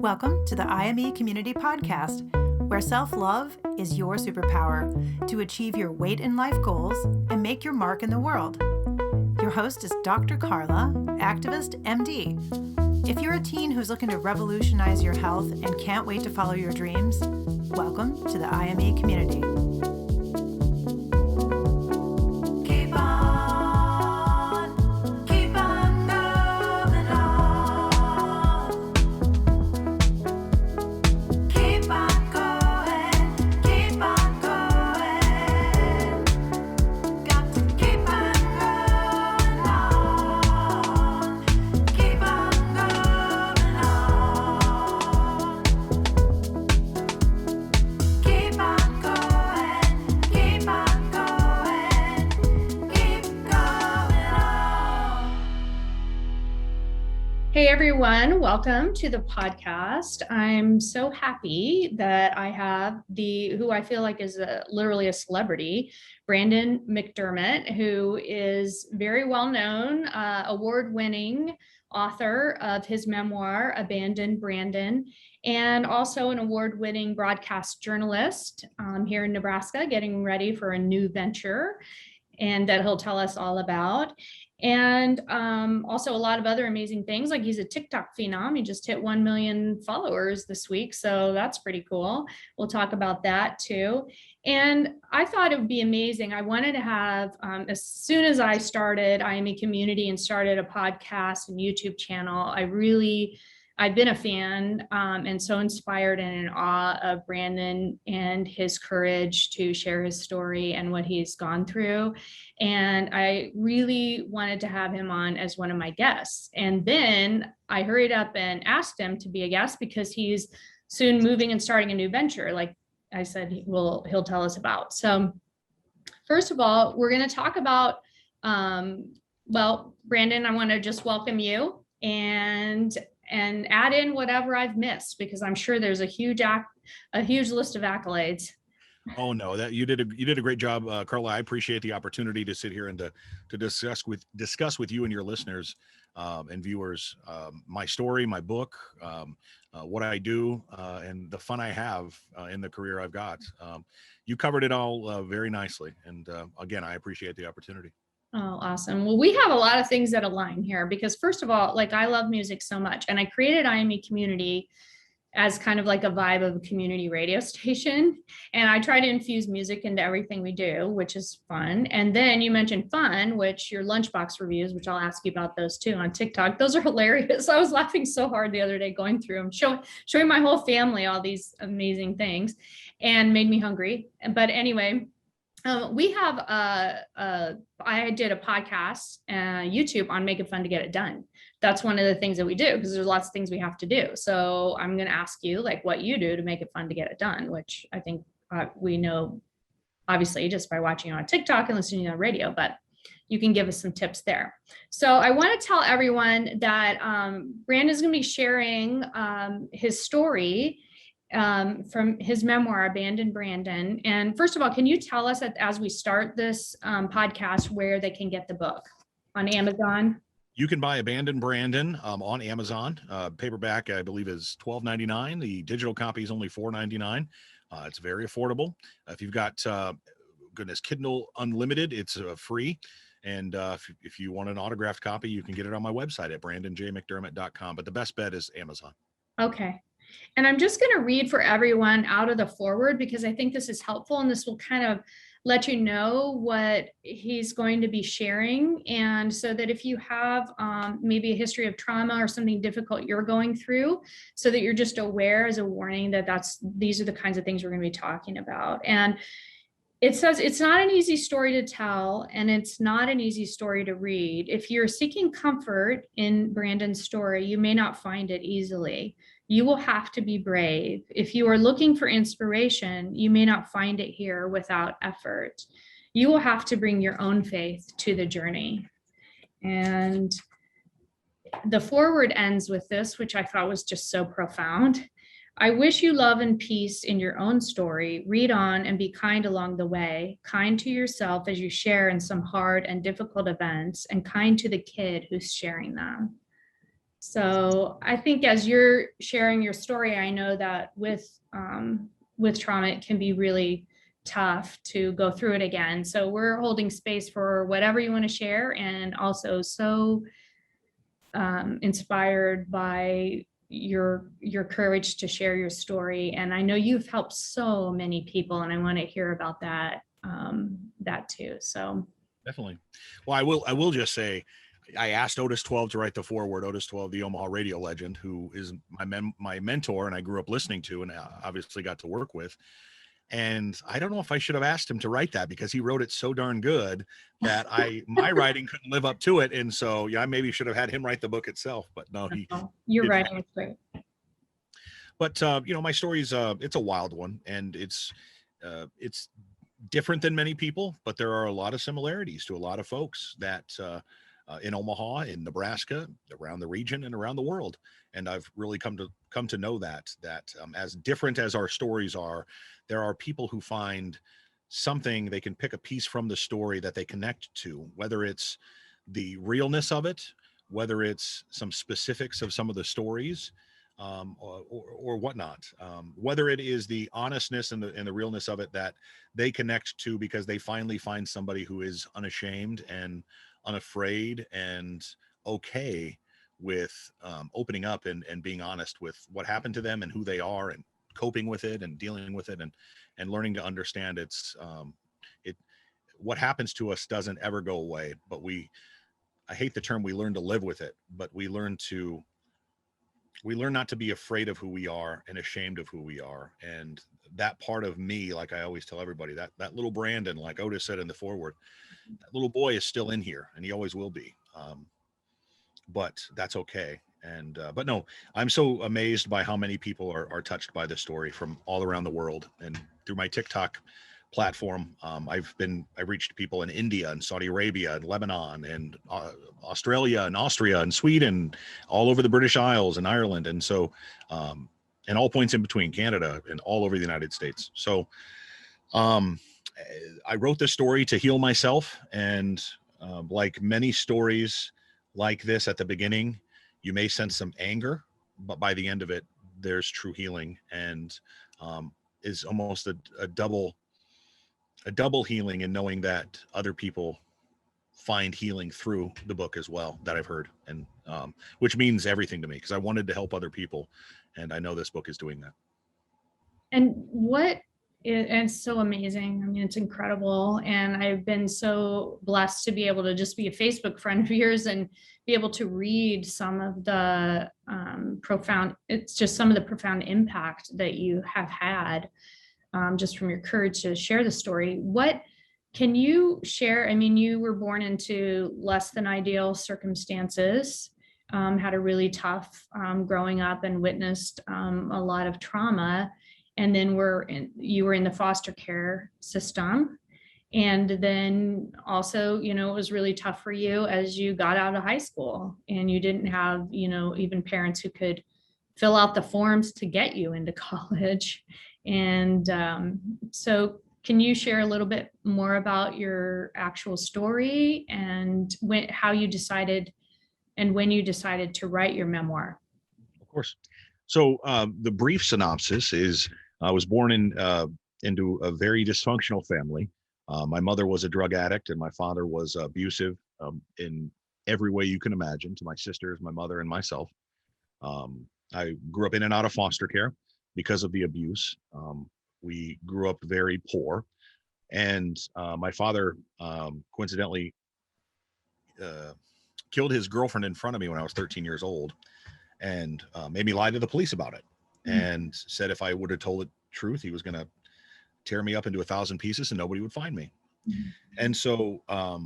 Welcome to the IME Community Podcast, where self-love is your superpower to achieve your weight and life goals and make your mark in the world. Your host is Dr. Karla, activist, MD. If you're a teen who's looking to revolutionize your health and can't wait to follow your dreams, welcome to the IME community. Hey everyone, welcome to the podcast. I'm so happy that I have who I feel like is literally a celebrity, Brandon McDermott, who is very well known, award-winning author of his memoir, Abandoned Brandon, and also an award-winning broadcast journalist here in Nebraska, getting ready for a new venture, and that he'll tell us all about. And also a lot of other amazing things, like he's a TikTok phenom. He just hit 1 million followers this week, so that's pretty cool. We'll talk about that too. And I thought it would be amazing. I wanted to have, as soon as I started IME Community and started a podcast and YouTube channel, I've been a fan and so inspired and in awe of Brandon and his courage to share his story and what he's gone through. And I really wanted to have him on as one of my guests. And then I hurried up and asked him to be a guest because he's soon moving and starting a new venture, like I said, he'll tell us about. So first of all, we're going to talk about, Brandon, I want to just welcome you and add in whatever I've missed, because I'm sure there's a huge list of accolades. Oh no, that you did a great job, Karla. I appreciate the opportunity to sit here and to discuss with you and your listeners and viewers my story, my book, what I do, and the fun I have in the career I've got. You covered it all very nicely, and again, I appreciate the opportunity. Oh, awesome. Well, we have a lot of things that align here because first of all, like I love music so much, and I created IME Community as kind of like a vibe of a community radio station. And I try to infuse music into everything we do, which is fun. And then you mentioned fun, which your lunchbox reviews, which I'll ask you about those too on TikTok. Those are hilarious. I was laughing so hard the other day going through them, showing my whole family all these amazing things, and made me hungry. But anyway, we have I did a podcast, YouTube on Make It Fun to Get It Done. That's one of the things that we do because there's lots of things we have to do. So I'm going to ask you like what you do to make it fun to get it done, which I think we know obviously just by watching you on TikTok and listening on radio, but you can give us some tips there. So I want to tell everyone that Brandon's going to be sharing his story from his memoir, Abandoned Brandon. And first of all, can you tell us as we start this podcast where they can get the book? On Amazon? You can buy Abandoned Brandon on Amazon. Paperback, I believe, is $12.99. The digital copy is only $4.99. It's very affordable. If you've got, Kindle Unlimited, it's free. And if you want an autographed copy, you can get it on my website at brandonjmcdermott.com. But the best bet is Amazon. Okay. And I'm just going to read for everyone out of the foreword because I think this is helpful, and this will kind of let you know what he's going to be sharing. And so that if you have maybe a history of trauma or something difficult you're going through, so that you're just aware as a warning that these are the kinds of things we're going to be talking about. And it says it's not an easy story to tell, and it's not an easy story to read. If you're seeking comfort in Brandon's story, you may not find it easily. You will have to be brave. If you are looking for inspiration, you may not find it here without effort. You will have to bring your own faith to the journey. And the foreword ends with this, which I thought was just so profound. I wish you love and peace in your own story. Read on and be kind along the way, kind to yourself as you share in some hard and difficult events, and kind to the kid who's sharing them. So I think as you're sharing your story, I know that with trauma, it can be really tough to go through it again. So we're holding space for whatever you want to share, and also so inspired by your courage to share your story. And I know you've helped so many people, and I want to hear about that too. So Definitely. Well, I will just say, I asked Otis 12 to write the foreword. Otis 12, the Omaha radio legend, who is my mentor, and I grew up listening to, and obviously got to work with. And I don't know if I should have asked him to write that, because he wrote it so darn good that my writing couldn't live up to it. And so, yeah, I maybe should have had him write the book itself, but no, your did writing is great. But my story's it's a wild one, and it's different than many people, but there are a lot of similarities to a lot of folks that in Omaha, in Nebraska, around the region, and around the world. And I've really come to know that as different as our stories are, there are people who find something they can pick a piece from the story that they connect to, whether it's the realness of it, whether it's some specifics of some of the stories, or whatnot, whether it is the honestness and the realness of it that they connect to, because they finally find somebody who is unashamed and unafraid and okay with opening up and being honest with what happened to them and who they are, and coping with it and dealing with it, and learning to understand what happens to us doesn't ever go away, but I hate the term, we learn to live with it, but we learn not to be afraid of who we are and ashamed of who we are. And that part of me, like I always tell everybody, that little Brandon, like Otis said in the foreword, that little boy is still in here, and he always will be. But that's okay. And but no, I'm so amazed by how many people are touched by this story from all around the world. And through my TikTok platform, I've reached people in India and Saudi Arabia and Lebanon and Australia and Austria and Sweden, all over the British Isles and Ireland, and so and all points in between, Canada, and all over the United States. So I wrote this story to heal myself, and like many stories like this, at the beginning you may sense some anger, but by the end of it there's true healing, and is almost a double healing, in knowing that other people find healing through the book as well, that I've heard, and which means everything to me, because I wanted to help other people, and I know this book is doing that. And it's so amazing. I mean, it's incredible. And I've been so blessed to be able to just be a Facebook friend of yours and be able to read some of the profound impact that you have had, just from your courage to share the story. What can you share? I mean, you were born into less than ideal circumstances, had a really tough growing up, and witnessed a lot of trauma. And then you were in the foster care system. And then also, it was really tough for you as you got out of high school, and you didn't have, even parents who could fill out the forms to get you into college. And so can you share a little bit more about your actual story, and how you decided and when you decided to write your memoir? Of course. So the brief synopsis is, I was born into a very dysfunctional family. My mother was a drug addict, and my father was abusive in every way you can imagine, to my sisters, my mother, and myself. I grew up in and out of foster care because of the abuse. We grew up very poor, and my father coincidentally killed his girlfriend in front of me when I was 13 years old, and made me lie to the police about it, and said if I would have told the truth, he was going to tear me up into 1,000 pieces and nobody would find me. And so I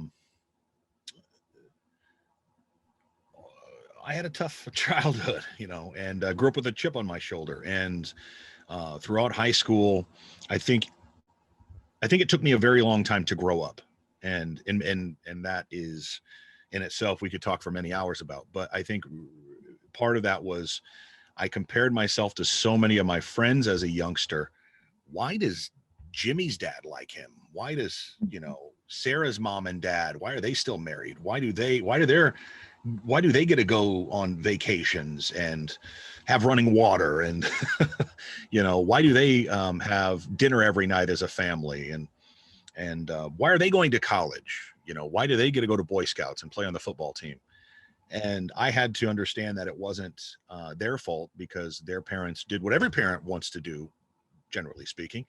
had a tough childhood, and grew up with a chip on my shoulder. And throughout high school, I think it took me a very long time to grow up, and that is in itself, we could talk for many hours about. But I think part of that was I compared myself to so many of my friends as a youngster. Why does Jimmy's dad like him? Why does, Sarah's mom and dad, why are they still married? Why do their why do they get to go on vacations and have running water? And, why do they have dinner every night as a family? And why are they going to college? Why do they get to go to Boy Scouts and play on the football team? And I had to understand that it wasn't their fault, because their parents did what every parent wants to do, generally speaking,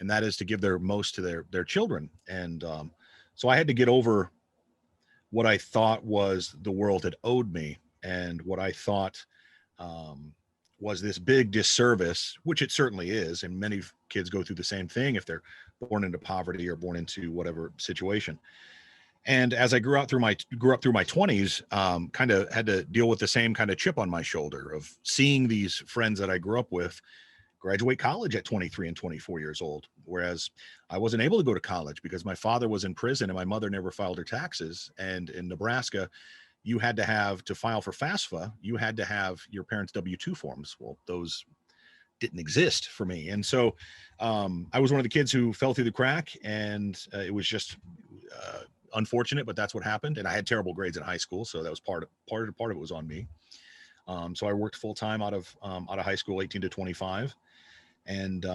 and that is to give their most to their children. And so I had to get over what I thought was the world had owed me, and what I thought was this big disservice, which it certainly is. And many kids go through the same thing if they're born into poverty or born into whatever situation. And as I grew up through my 20s, kind of had to deal with the same kind of chip on my shoulder of seeing these friends that I grew up with graduate college at 23 and 24 years old, whereas I wasn't able to go to college because my father was in prison and my mother never filed her taxes. And in Nebraska, you had to file for FAFSA, you had to have your parents' W-2 forms. Well, those didn't exist for me. And so I was one of the kids who fell through the crack, and it was just unfortunate, but that's what happened. And I had terrible grades in high school, so that was part of it was on me. So I worked full time out of high school, 18 to 25, and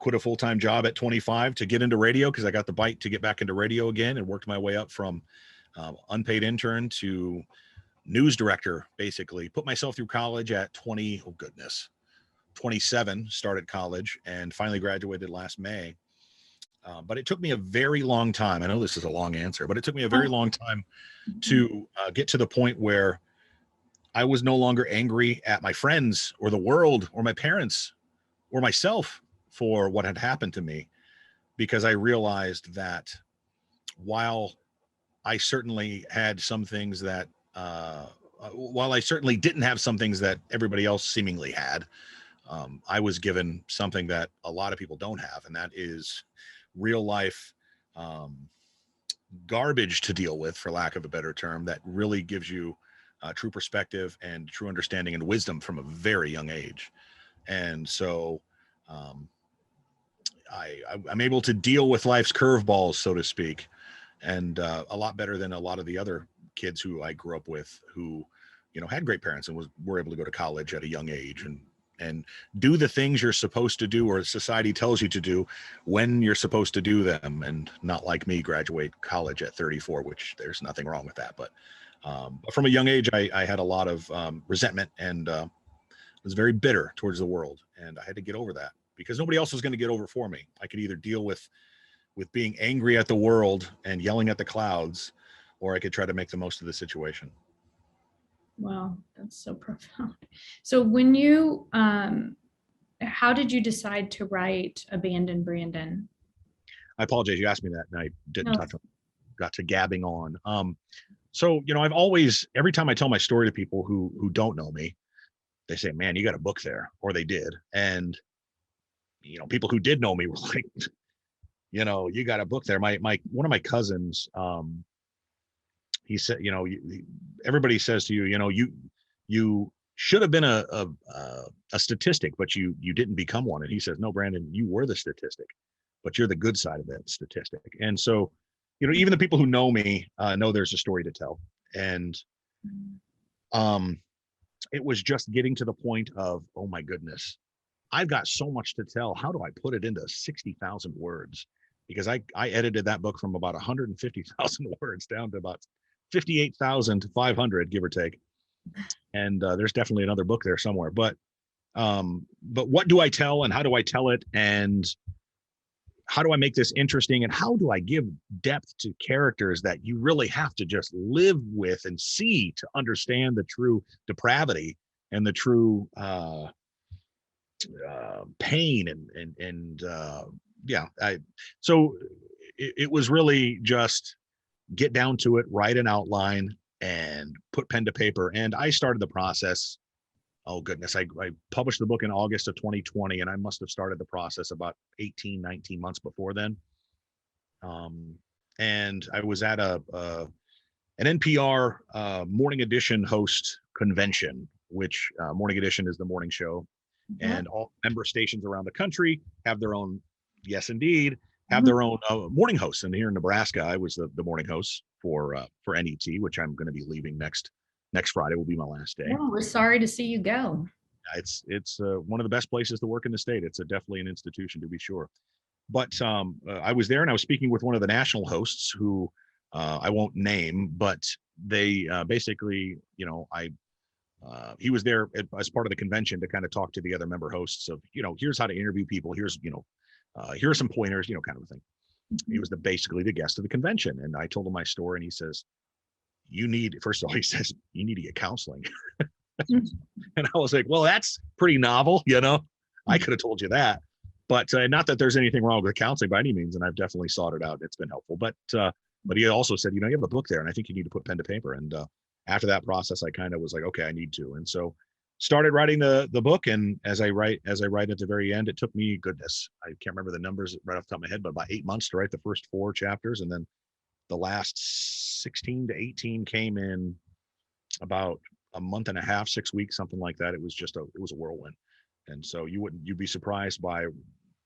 quit a full time job at 25 to get into radio, because I got the bite to get back into radio again, and worked my way up from unpaid intern to news director. Basically, put myself through college at 27. Started college and finally graduated last May. But it took me a very long time. I know this is a long answer, but it took me a very long time to get to the point where I was no longer angry at my friends or the world or my parents or myself for what had happened to me, because I realized that while I certainly had some things that, while I certainly didn't have some things that everybody else seemingly had, I was given something that a lot of people don't have, and that is real life garbage to deal with, for lack of a better term, that really gives you true perspective and true understanding and wisdom from a very young age. And so I'm able to deal with life's curveballs, so to speak, and a lot better than a lot of the other kids who I grew up with, who had great parents and were able to go to college at a young age and do the things you're supposed to do, or society tells you to do, when you're supposed to do them, and not like me, graduate college at 34, which there's nothing wrong with that. But from a young age, I had a lot of resentment, and was very bitter towards the world, and I had to get over that, because nobody else was going to get over for me. I could either deal with being angry at the world and yelling at the clouds, or I could try to make the most of the situation. Wow, that's so profound. So when you, how did you decide to write Abandon Brandon? I apologize. You asked me that and I didn't got to gabbing on. So, I've always, every time I tell my story to people who don't know me, they say, man, you got a book there, or they did. And, people who did know me were like, you got a book there. My one of my cousins, he said, everybody says to you, you should have been a statistic, but you didn't become one. And he says, no, Brandon, you were the statistic, but you're the good side of that statistic. And so, even the people who know me know there's a story to tell. And it was just getting to the point of, oh my goodness, I've got so much to tell. How do I put it into 60,000 words? Because I edited that book from about 150,000 words down to about 58,500, give or take. And there's definitely another book there somewhere. But what do I tell, and how do I tell it, and how do I make this interesting, and how do I give depth to characters that you really have to just live with and see to understand the true depravity and the true pain and so it was really just get down to it, write an outline, and put pen to paper. And I started the process. Oh goodness. I published the book in August of 2020, and I must have started the process about 18, 19 months before then. And I was at an NPR morning edition host convention, which Morning Edition is the morning show. Mm-hmm. And all member stations around the country have their own, yes, indeed, have their own morning hosts. And here in Nebraska, I was the morning host for NET, which I'm going to be leaving next Friday will be my last day. Well, we're sorry to see you go. It's one of the best places to work in the state. It's definitely an institution, to be sure. But I was there and I was speaking with one of the national hosts who I won't name, but they basically, he was there as part of the convention to kind of talk to the other member hosts of, here's how to interview people. Here's, here are some pointers, kind of a thing. He was basically the guest of the convention. And I told him my story and he says, first of all, he says, you need to get counseling. And I was like, well, that's pretty novel. I could have told you that, but not that there's anything wrong with counseling by any means. And I've definitely sought it out. It's been helpful, but he also said, you have a book there and I think you need to put pen to paper. And after that process, I kind of was like, okay, I need to. And so started writing the book. And as I write at the very end, it took me, goodness, I can't remember the numbers right off the top of my head, but about 8 months to write the first 4 chapters. And then the last 16 to 18 came in about a month and a half, 6 weeks, something like that. It was a whirlwind. And so you'd be surprised by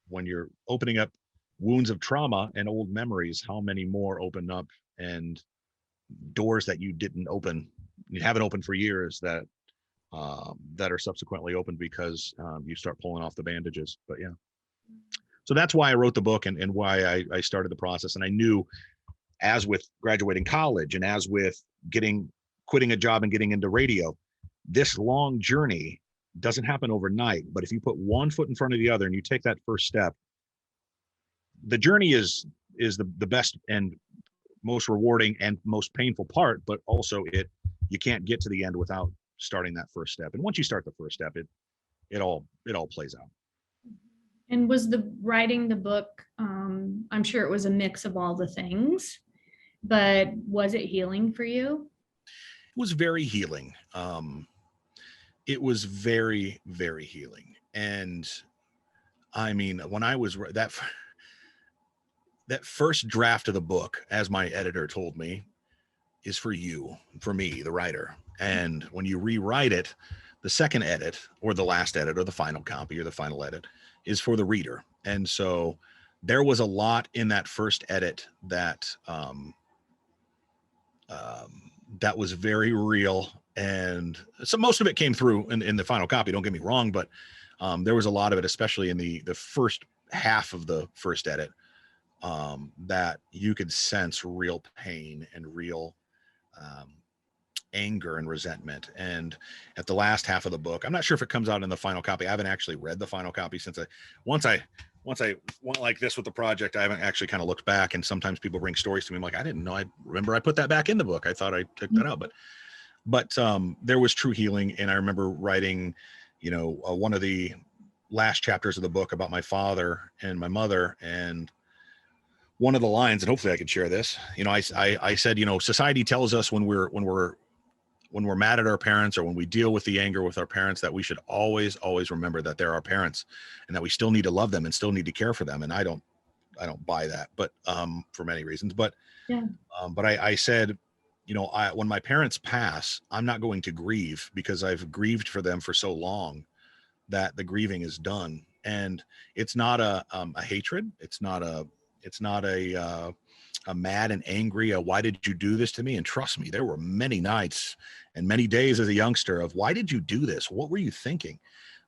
when you're opening up wounds of trauma and old memories, how many more open up and doors that you haven't opened for years that are subsequently opened because you start pulling off the bandages. But yeah, so that's why I wrote the book and why I started the process. And I knew, as with graduating college and as with quitting a job and getting into radio, this long journey doesn't happen overnight. But if you put one foot in front of the other and you take that first step, the journey is the best and most rewarding and most painful part, but also you can't get to the end without starting that first step. And once you start the first step, it all plays out. And was writing the book, I'm sure it was a mix of all the things, but was it healing for you? It was very healing. It was very, very healing. And I mean, when I was that first draft of the book, as my editor told me, is for me, the writer. And when you rewrite it, the second edit or the last edit or the final copy or the final edit is for the reader. And so there was a lot in that first edit that that was very real. And so most of it came through in the final copy, don't get me wrong, but there was a lot of it, especially in the first half of the first edit, that you could sense real pain and real anger and resentment. And at the last half of the book, I'm not sure if it comes out in the final copy. I haven't actually read the final copy since once I went like this with the project, I haven't actually kind of looked back. And sometimes people bring stories to me. I'm like, I didn't know. I remember I put that back in the book. I thought I took that out, but there was true healing. And I remember writing, one of the last chapters of the book about my father and my mother. And one of the lines, and hopefully I can share this, I said, society tells us when we're mad at our parents or when we deal with the anger with our parents, that we should always remember that they're our parents and that we still need to love them and still need to care for them. And I don't buy that, but for many reasons. But yeah. But I said, when my parents pass, I'm not going to grieve because I've grieved for them for so long that the grieving is done. And it's not a hatred. It's not a mad and angry, why did you do this to me? And trust me, there were many nights and many days as a youngster of, why did you do this? What were you thinking?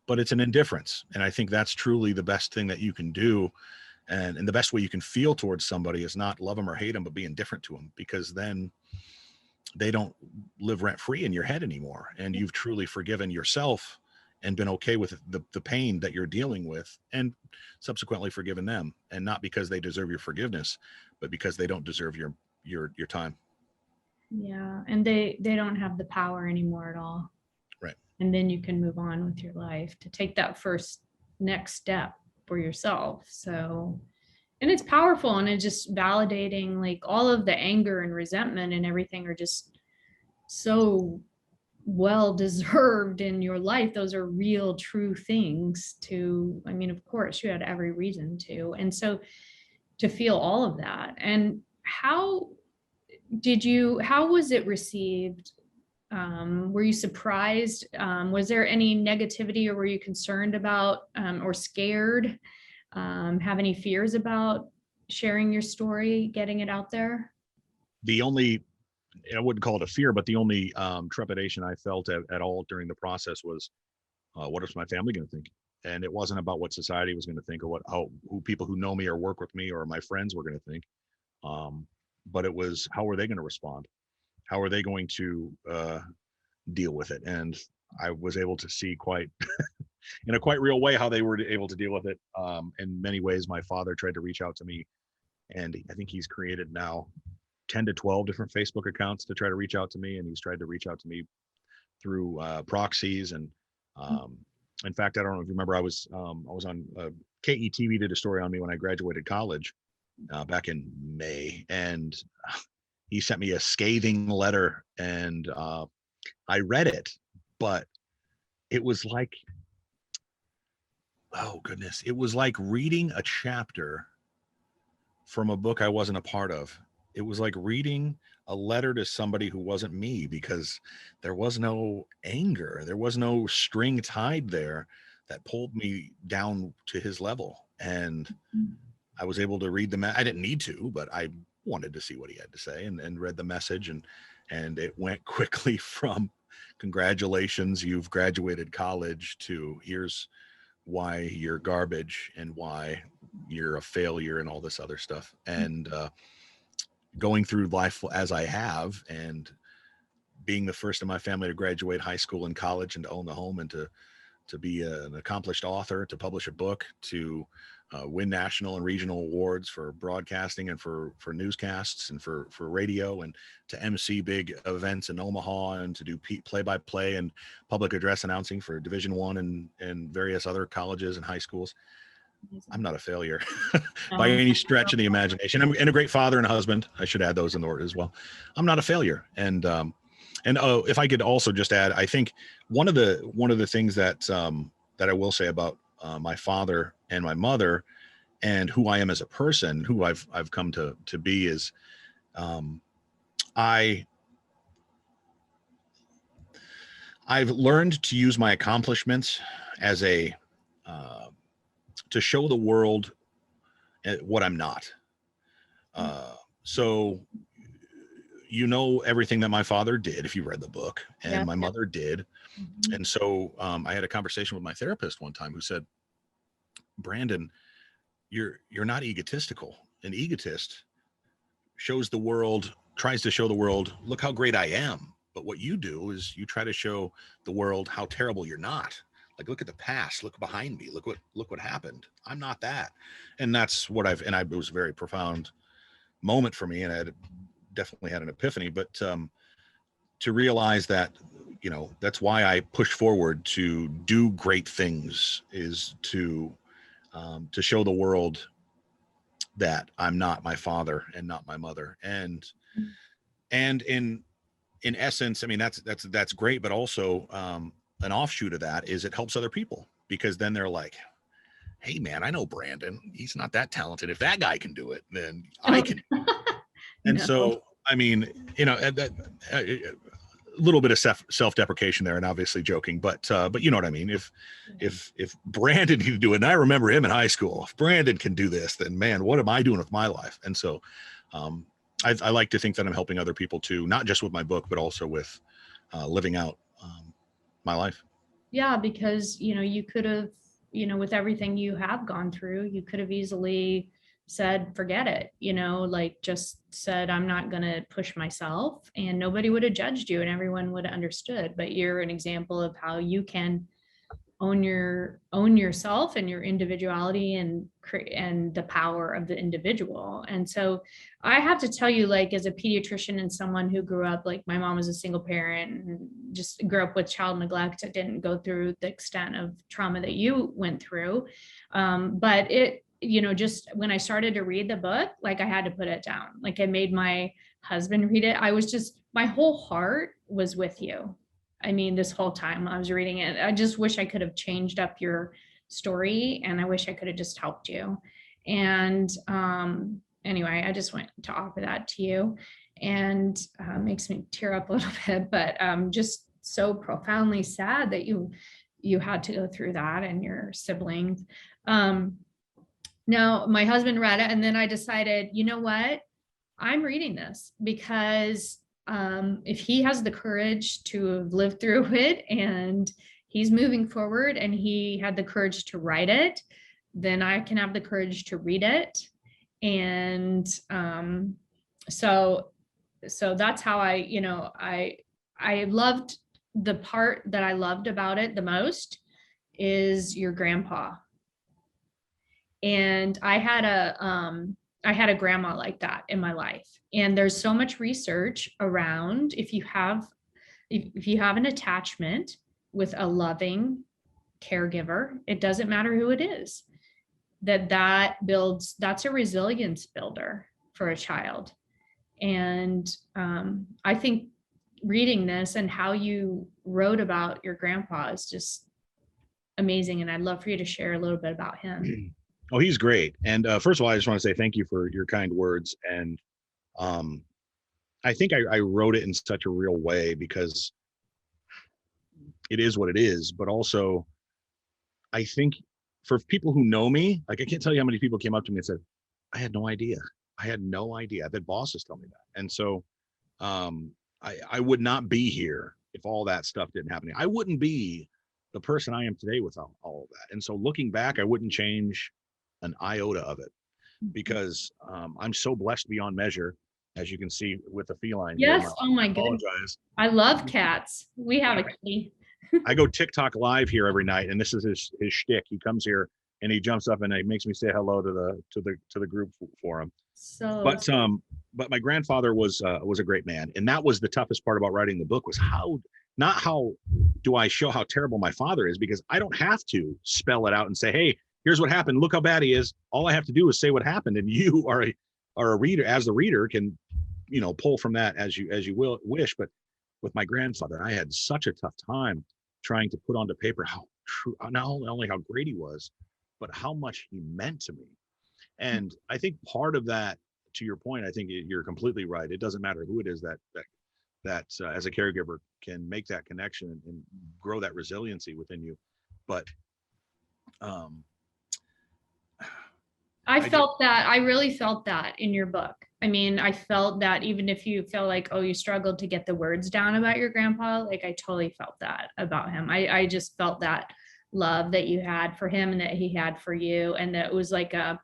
But it's an indifference. And I think that's truly the best thing that you can do. And the best way you can feel towards somebody is not love them or hate them, but be indifferent to them, because then they don't live rent free in your head anymore. And you've truly forgiven yourself and been okay with the pain that you're dealing with, and subsequently forgiven them. And not because they deserve your forgiveness, but because they don't deserve your time. Yeah. And they don't have the power anymore at all. Right. And then you can move on with your life to take that first next step for yourself. So, and it's powerful, and it's just validating, like all of the anger and resentment and everything are just so well deserved in your life. Those are real, true things to, of course you had every reason to. And so to feel all of that, and how was it received? Were you surprised? Was there any negativity, or were you concerned about, or scared, have any fears about sharing your story, getting it out there? The only I wouldn't call it a fear, but the only trepidation I felt at all during the process was, what is my family going to think? And it wasn't about what society was going to think, or who people who know me or work with me or my friends were going to think. But it was, how are they going to respond? How are they going to deal with it? And I was able to see quite in a quite real way how they were able to deal with it. In many ways, my father tried to reach out to me, and I think he's created now 10 to 12 different Facebook accounts to try to reach out to me. And he's tried to reach out to me through proxies. And in fact, I don't know if you remember, I was on KETV did a story on me when I graduated college back in May, and he sent me a scathing letter, and I read it, but it was like, oh goodness, it was like reading a chapter from a book I wasn't a part of. It was like reading a letter to somebody who wasn't me, because there was no anger, there was no string tied there that pulled me down to his level. And I was able to read I didn't need to, but I wanted to see what he had to say, and read the message, and it went quickly from congratulations, you've graduated college, to here's why you're garbage and why you're a failure and all this other stuff. And going through life as I have, and being the first in my family to graduate high school and college, and to own the home, and to be an accomplished author, to publish a book, to win national and regional awards for broadcasting and for newscasts and for radio, and to MC big events in Omaha, and to do play-by-play and public address announcing for Division I and various other colleges and high schools. I'm not a failure by any stretch of the imagination. I'm a great father and a husband. I should add those in the word as well. I'm not a failure. And if I could also just add, I think one of the things that I will say about my father and my mother, and who I am as a person, who I've come to be, is I've learned to use my accomplishments as to show the world what I'm not. So, everything that my father did, if you read the book, and my mother did. Mm-hmm. And so I had a conversation with my therapist one time, who said, Brandon, you're not egotistical. An egotist tries to show the world, look how great I am. But what you do is you try to show the world how terrible you're not. Like, look at the past, look behind me, look what happened. I'm not that. And that's what it was a very profound moment for me. And I definitely had an epiphany, but to realize that, that's why I push forward to do great things, is to show the world that I'm not my father and not my mother. And in essence, I mean, that's great, but also an offshoot of that is it helps other people, because then they're like, hey man, I know Brandon, he's not that talented. If that guy can do it, then I can. And so, I mean, a little bit of self-deprecation there, and obviously joking, but you know what I mean? If Brandon can do it, and I remember him in high school, if Brandon can do this, then man, what am I doing with my life? And so I like to think that I'm helping other people too, not just with my book, but also with living out my life. Yeah, because, you could have, with everything you have gone through, you could have easily said, forget it, like just said, I'm not going to push myself, and nobody would have judged you and everyone would have understood. But you're an example of how you can own yourself and your individuality and the power of the individual. And so I have to tell you, like, as a pediatrician and someone who grew up, like, my mom was a single parent and just grew up with child neglect. I didn't go through the extent of trauma that you went through. But it, just when I started to read the book, like, I had to put it down. Like, I made my husband read it. My whole heart was with you. I mean, this whole time I was reading it, I just wish I could have changed up your story, and I wish I could have just helped you. And anyway, I just want to offer that to you, and makes me tear up a little bit, but just so profoundly sad that you had to go through that, and your siblings. Now, my husband read it, and then I decided, you know what? I'm reading this because if he has the courage to have lived through it and he's moving forward and he had the courage to write it, then I can have the courage to read it. And so that's how I loved, the part that I loved about it the most is your grandpa. And I had a grandma like that in my life. And there's so much research around if you have an attachment with a loving caregiver, it doesn't matter who it is, that's a resilience builder for a child. And I think reading this and how you wrote about your grandpa is just amazing. And I'd love for you to share a little bit about him. Oh, he's great. And first of all, I just want to say thank you for your kind words. And I think I wrote it in such a real way because it is what it is. But also, I think for people who know me, like I can't tell you how many people came up to me and said, I had no idea. I had no idea. I've had bosses tell me that. And so I would not be here if all that stuff didn't happen. I wouldn't be the person I am today without all of that. And so looking back, I wouldn't change an iota of it because I'm so blessed beyond measure, as you can see with the feline. Yes. Oh my goodness. I love cats. We have a kitty. I go TikTok live here every night, and this is his shtick. He comes here and he jumps up and he makes me say hello to the group for him. But my grandfather was a great man, and that was the toughest part about writing the book was not how do I show how terrible my father is, because I don't have to spell it out and say, hey, here's what happened. Look how bad he is. All I have to do is say what happened, and you are a reader, as the reader can, pull from that as you will wish. But with my grandfather, I had such a tough time trying to put onto paper how true, not only how great he was, but how much he meant to me. And I think part of that, to your point, I think you're completely right. It doesn't matter who it is that as a caregiver can make that connection and grow that resiliency within you. But I really felt that in your book. I mean, I felt that even if you feel like, oh, you struggled to get the words down about your grandpa, like I totally felt that about him. I just felt that love that you had for him and that he had for you. And that it was like a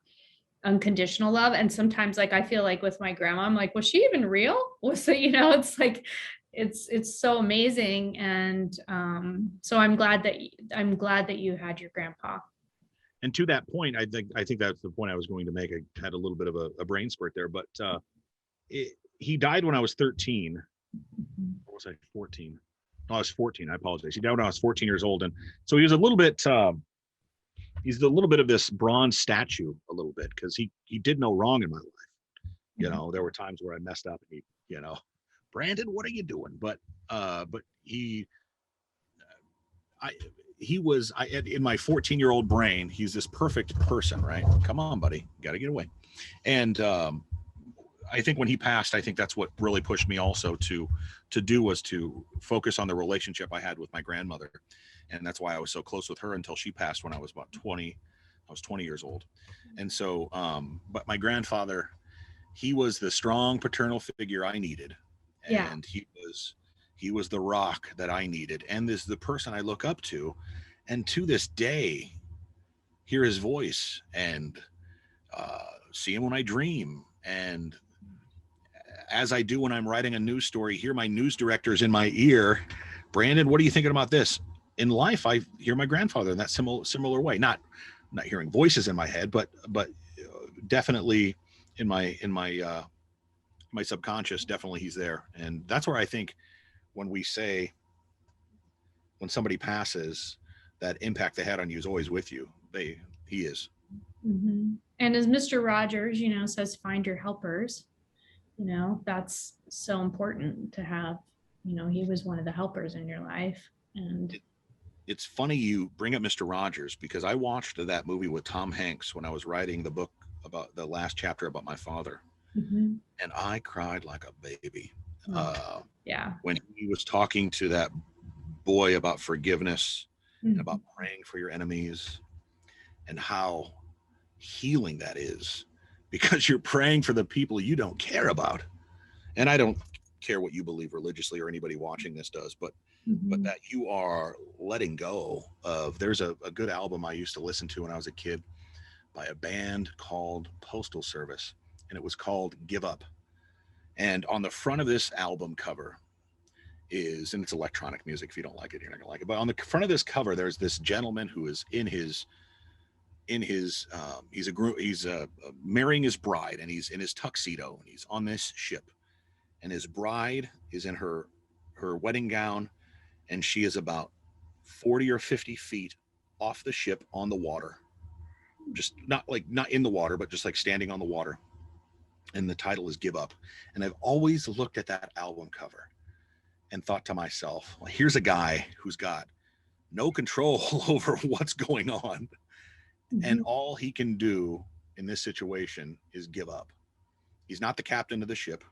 unconditional love. And sometimes like, I feel like with my grandma, I'm like, was she even real? Was it, it's like, it's so amazing. And so I'm glad that you had your grandpa. And to that point, I think that's the point I was going to make. I had a little bit of a brain spurt there, but he died when I was 13. Or was I 14? No, I was 14. I apologize. He died when I was 14 years old, and so he was a little bit. He's a little bit of this bronze statue, a little bit, because he did no wrong in my life. There were times where I messed up, and Brandon, what are you doing? But in my 14-year-old brain, he's this perfect person, right? Come on, buddy, got to get away. And I think when he passed, I think that's what really pushed me also to focus on the relationship I had with my grandmother. And that's why I was so close with her until she passed when I was about 20. I was 20 years old. And so, but my grandfather, he was the strong paternal figure I needed. And he was the rock that I needed. And this is the person I look up to. And to this day, hear his voice and see him when I dream. And as I do when I'm writing a news story, hear my news directors in my ear. Brandon, what are you thinking about this? In life, I hear my grandfather in that similar way. Not hearing voices in my head, but definitely in my subconscious, definitely he's there. And that's where I think when somebody passes, that impact they had on you is always with you. He is. Mm-hmm. And as Mr. Rogers, says, find your helpers, that's so important to have, he was one of the helpers in your life. And it's funny you bring up Mr. Rogers, because I watched that movie with Tom Hanks when I was writing the book about the last chapter about my father. Mm-hmm. And I cried like a baby. When he was talking to that boy about forgiveness, mm-hmm. and about praying for your enemies, and how healing that is, because you're praying for the people you don't care about. And I don't care what you believe religiously or anybody watching this does, but Mhm. that you are letting go of. There's a good album I used to listen to when I was a kid by a band called Postal Service, and it was called Give Up. And on the front of this album cover is, and it's electronic music. If you don't like it, you're not gonna like it. But on the front of this cover, there's this gentleman who is he's marrying his bride, and he's in his tuxedo, and he's on this ship, and his bride is in her wedding gown, and she is about 40 or 50 feet off the ship on the water, just not in the water, but just like standing on the water. And the title is Give Up. And I've always looked at that album cover and thought to myself, well, here's a guy who's got no control over what's going on, and all he can do in this situation is give up. He's not the captain of the ship,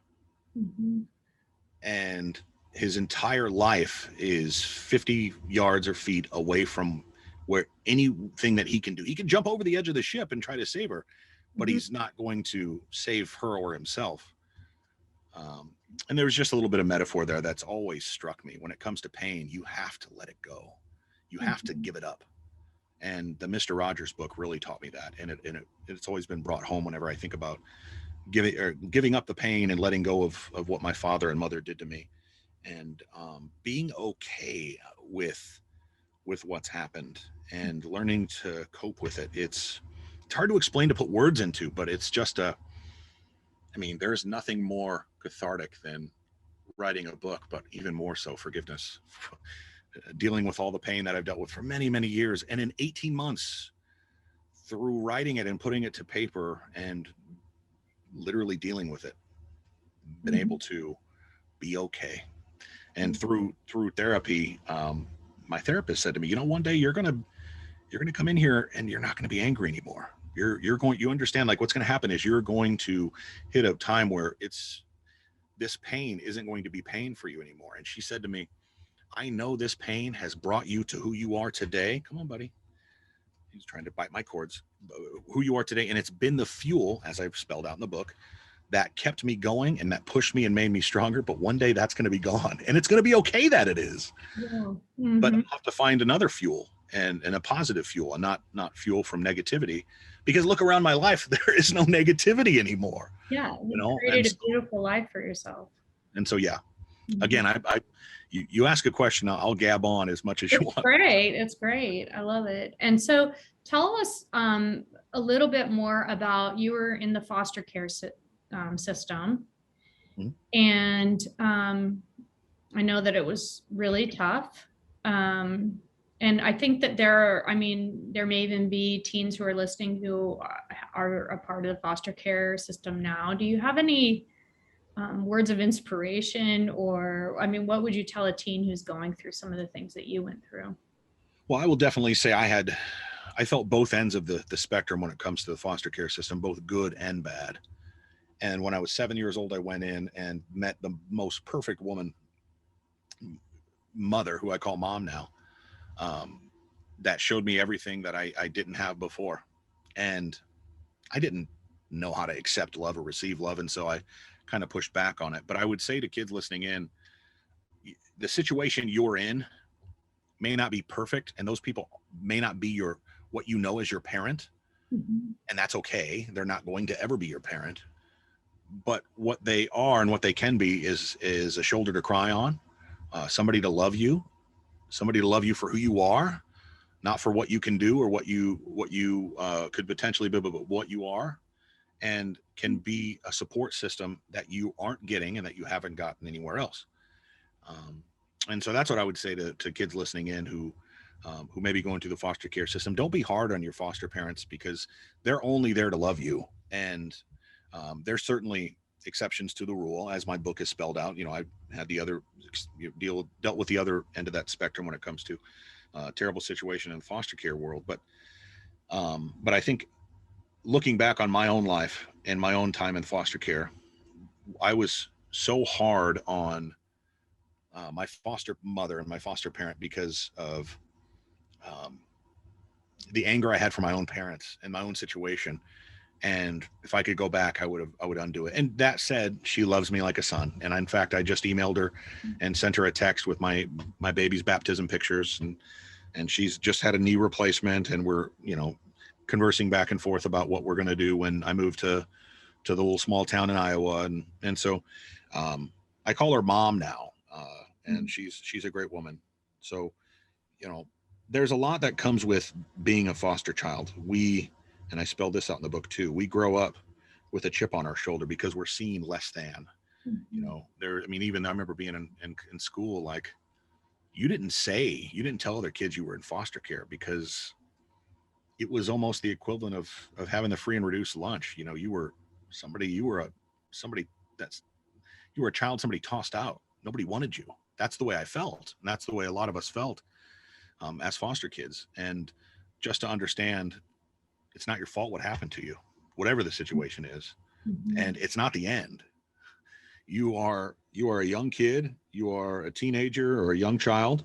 and his entire life is 50 yards or feet away from where anything that he can do. He can jump over the edge of the ship and try to save her, but he's not going to save her or himself. And there was just a little bit of metaphor there that's always struck me. When it comes to pain, you have to let it go. You have to give it up. And the Mr. Rogers book really taught me that. And it's always been brought home whenever I think about giving up the pain and letting go of what my father and mother did to me, and being okay with what's happened and learning to cope with it. It's hard to explain, to put words into, but it's just there's nothing more cathartic than writing a book, but even more so forgiveness, dealing with all the pain that I've dealt with for many, many years. And in 18 months, through writing it and putting it to paper and literally dealing with it, been able to be okay. And through therapy, my therapist said to me, one day you're gonna come in here and you're not gonna be angry anymore. You understand, like, what's gonna happen is you're going to hit a time where this pain isn't going to be pain for you anymore. And she said to me, I know this pain has brought you to who you are today. Come on, buddy. He's trying to bite my cords. Who you are today. And it's been the fuel, as I've spelled out in the book, that kept me going and that pushed me and made me stronger. But one day that's going to be gone, and it's going to be okay that it is. Yeah. But I'll have to find another fuel, and a positive fuel, and not fuel from negativity, because look around my life, there is no negativity anymore. Yeah. You created a beautiful life for yourself. And so, yeah, again, you ask a question, I'll gab on as much as you want. It's great. I love it. And so tell us a little bit more about, you were in the foster care system. And I know that it was really tough. And I think that there may even be teens who are listening who are a part of the foster care system now. Do you have any words of inspiration, or what would you tell a teen who's going through some of the things that you went through? Well, I will definitely say I felt both ends of the spectrum when it comes to the foster care system, both good and bad. And when I was 7 years old, I went in and met the most perfect mother, who I call mom now, that showed me everything that I didn't have before. And I didn't know how to accept love or receive love, and so I kind of pushed back on it. But I would say to kids listening in, the situation you're in may not be perfect, and those people may not be what you know as your parent, and that's okay. They're not going to ever be your parent, but what they are and what they can be is a shoulder to cry on, somebody to love you for who you are, not for what you can do or what you could potentially be, but what you are, and can be a support system that you aren't getting and that you haven't gotten anywhere else. And so that's what I would say to kids listening in who may be going through the foster care system. Don't be hard on your foster parents, because they're only there to love you. And there's certainly exceptions to the rule, as my book is spelled out. I had dealt with the other end of that spectrum when it comes to terrible situation in the foster care world. But I think, looking back on my own life and my own time in foster care, I was so hard on my foster mother and my foster parent because of the anger I had for my own parents and my own situation. And if I could go back, I would undo it. And that said, she loves me like a son. And in fact, I just emailed her and sent her a text with my baby's baptism pictures, and she's just had a knee replacement, and we're, conversing back and forth about what we're going to do when I move to the little small town in Iowa. And so I call her mom now. And she's a great woman. So, there's a lot that comes with being a foster child. And I spelled this out in the book too, we grow up with a chip on our shoulder because we're seen less than, even I remember being in school, like, you didn't tell other kids you were in foster care because it was almost the equivalent of having the free and reduced lunch. You were a child somebody tossed out. Nobody wanted you. That's the way I felt. And that's the way a lot of us felt as foster kids. And just to understand, it's not your fault what happened to you, whatever the situation is. And it's not the end. You are a young kid, you are a teenager or a young child,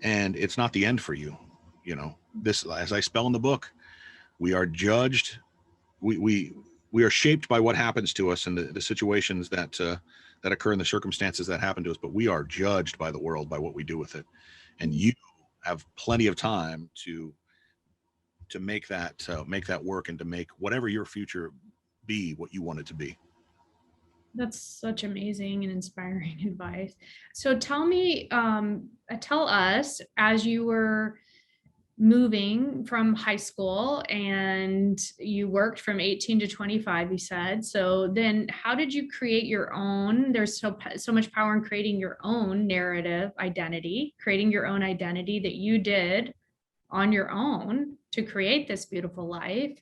and it's not the end for you. This, as I spell in the book, we are judged. We are shaped by what happens to us and the situations that occur in the circumstances that happen to us, but we are judged by the world, by what we do with it. And you have plenty of time to make that work and to make whatever your future be what you want it to be. That's such amazing and inspiring advice. So tell us, as you were moving from high school and you worked from 18 to 25, you said, so then how did you create your own? There's so much power in creating your own narrative identity, creating your own identity that you did on your own to create this beautiful life.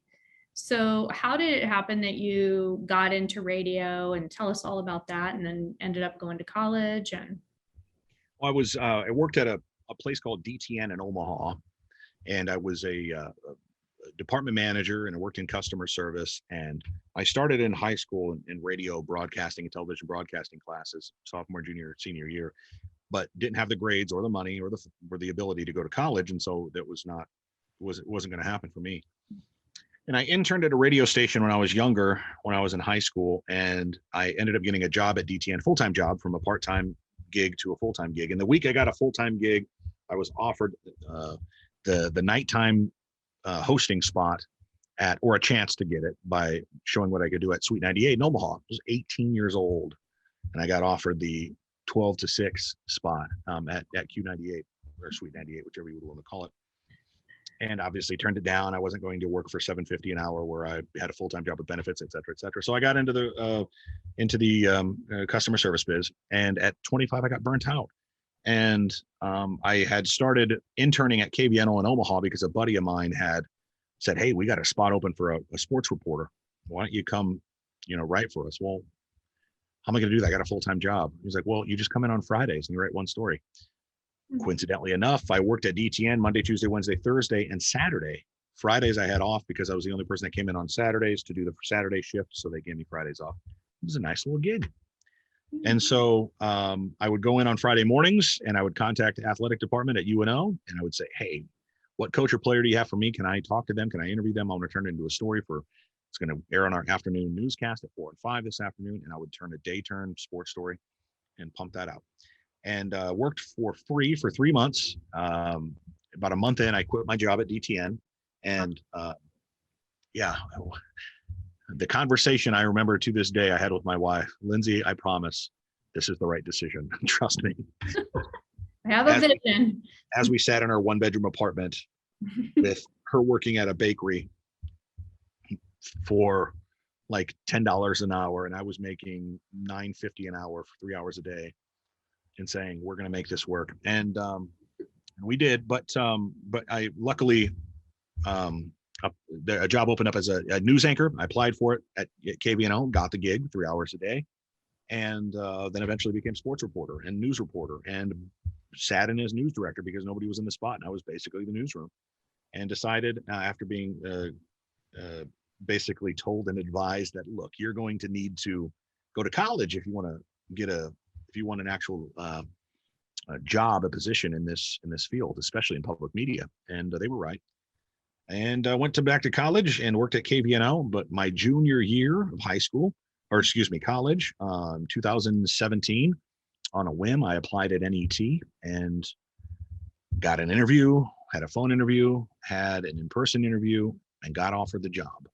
So how did it happen that you got into radio, and tell us all about that, and then ended up going to college? And well, I worked at a place called DTN in Omaha, and I was a department manager, and I worked in customer service. And I started in high school in radio broadcasting and television broadcasting classes, sophomore, junior, senior year, but didn't have the grades or the money or the ability to go to college. And so it wasn't going to happen for me. And I interned at a radio station when I was younger, when I was in high school, and I ended up getting a job at DTN, full-time job, from a part-time gig to a full-time gig. And the week I got a full-time gig, I was offered the nighttime hosting spot or a chance to get it by showing what I could do at Sweet 98 in Omaha. I was 18 years old, and I got offered the 12 to 6 spot at Q98 or Sweet 98, whichever you would want to call it. And obviously turned it down. I wasn't going to work for $7.50 an hour where I had a full-time job with benefits, et cetera, et cetera. So I got into the customer service biz. And at 25, I got burnt out. And I had started interning at KVNO in Omaha because a buddy of mine had said, "Hey, we got a spot open for a sports reporter. Why don't you come, write for us?" Well, how am I going to do that? I got a full-time job. He's like, "Well, you just come in on Fridays and you write one story." Coincidentally enough, I worked at DTN Monday, Tuesday, Wednesday, Thursday, and Saturday. Fridays I had off because I was the only person that came in on Saturdays to do the Saturday shift, so they gave me Fridays off. It was a nice little gig. And so I would go in on Friday mornings, and I would contact the athletic department at UNO, and I would say, "Hey, what coach or player do you have for me? Can I talk to them? Can I interview them? I want to turn it into a story it's going to air on our afternoon newscast at 4 and 5 this afternoon." And I would turn a day turn sports story and pump that out. And worked for free for 3 months. About a month in, I quit my job at DTN. And the conversation I remember to this day I had with my wife, "Lindsay, I promise this is the right decision. Trust me." I have a vision. As we sat in our 1-bedroom apartment with her working at a bakery for like $10 an hour, and I was making $9.50 an hour for 3 hours a day, and saying, "We're going to make this work." And we did, but I luckily a job opened up as a news anchor. I applied for it at KVNO, got the gig, 3 hours a day, and then eventually became sports reporter and news reporter, and sat in as news director because nobody was in the spot, and I was basically the newsroom. And decided after being basically told and advised that, look, you're going to need to go to college if you want an actual job, a position in this field, especially in public media. And they were right. and I went back to college and worked at KVNO. But my junior year of high school, or excuse me, college, 2017, on a whim, I applied at NET and got an interview, had a phone interview, had an in-person interview, and got offered the job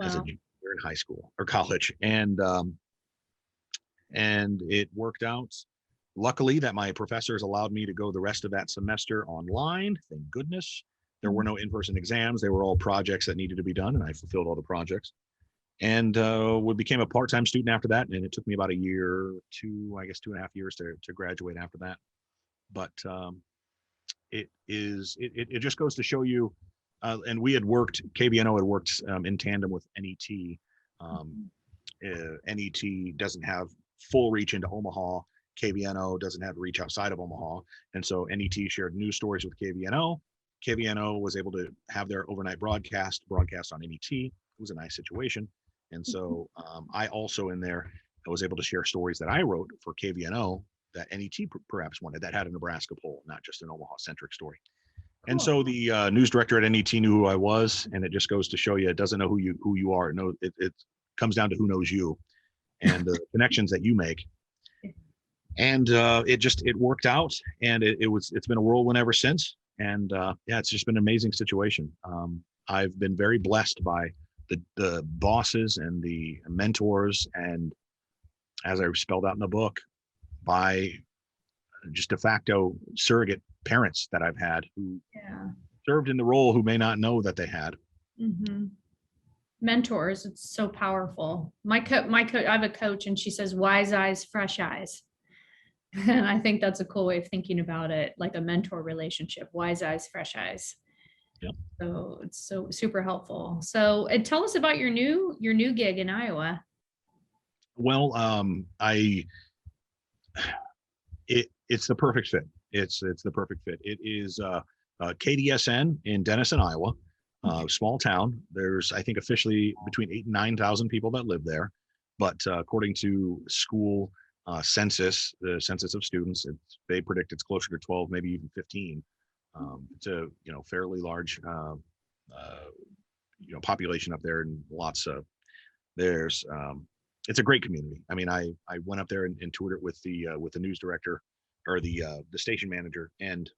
as a Wow. junior in high school or college. And it worked out. Luckily, that my professors allowed me to go the rest of that semester online. Thank goodness. There were no in-person exams. They were all projects that needed to be done, and I fulfilled all the projects. And we became a part-time student after that, and it took me about a year, I guess 2.5 years to graduate after that. But it just goes to show you, and we had worked, KVNO had worked in tandem with NET. NET doesn't have full reach into Omaha. KVNO doesn't have reach outside of Omaha. And so NET shared news stories with KVNO. KVNO was able to have their overnight broadcast on NET. It was a nice situation. And so I also in there, I was able to share stories that I wrote for KVNO that NET perhaps wanted, that had a Nebraska poll, not just an Omaha-centric story. Cool. And so the news director at NET knew who I was, and it just goes to show you, it doesn't know who you are. No, it comes down to who knows you and the connections that you make. And it worked out, and it's been a whirlwind ever since. And it's just been an amazing situation. I've been very blessed by the bosses and the mentors, and as I spelled out in the book, by just de facto surrogate parents that I've had who served in the role who may not know that they had. Mm-hmm. Mentors, it's so powerful. My coach, I have a coach, and she says, "Wise eyes, fresh eyes." And I think that's a cool way of thinking about it, like a mentor relationship, wise eyes, fresh eyes. Yep. So it's so super helpful. So tell us about your new gig in Iowa. Well, it's the perfect fit. It's the perfect fit. It is KDSN in Denison, Iowa, small town. There's, I think, officially between 8,000 and 9,000 people that live there, but according to school census, the census of students, they predict it's closer to 12, maybe even 15. It's a fairly large population up there, and lots of there's it's a great community. I mean, I went up there and toured it with the news director or the station manager, and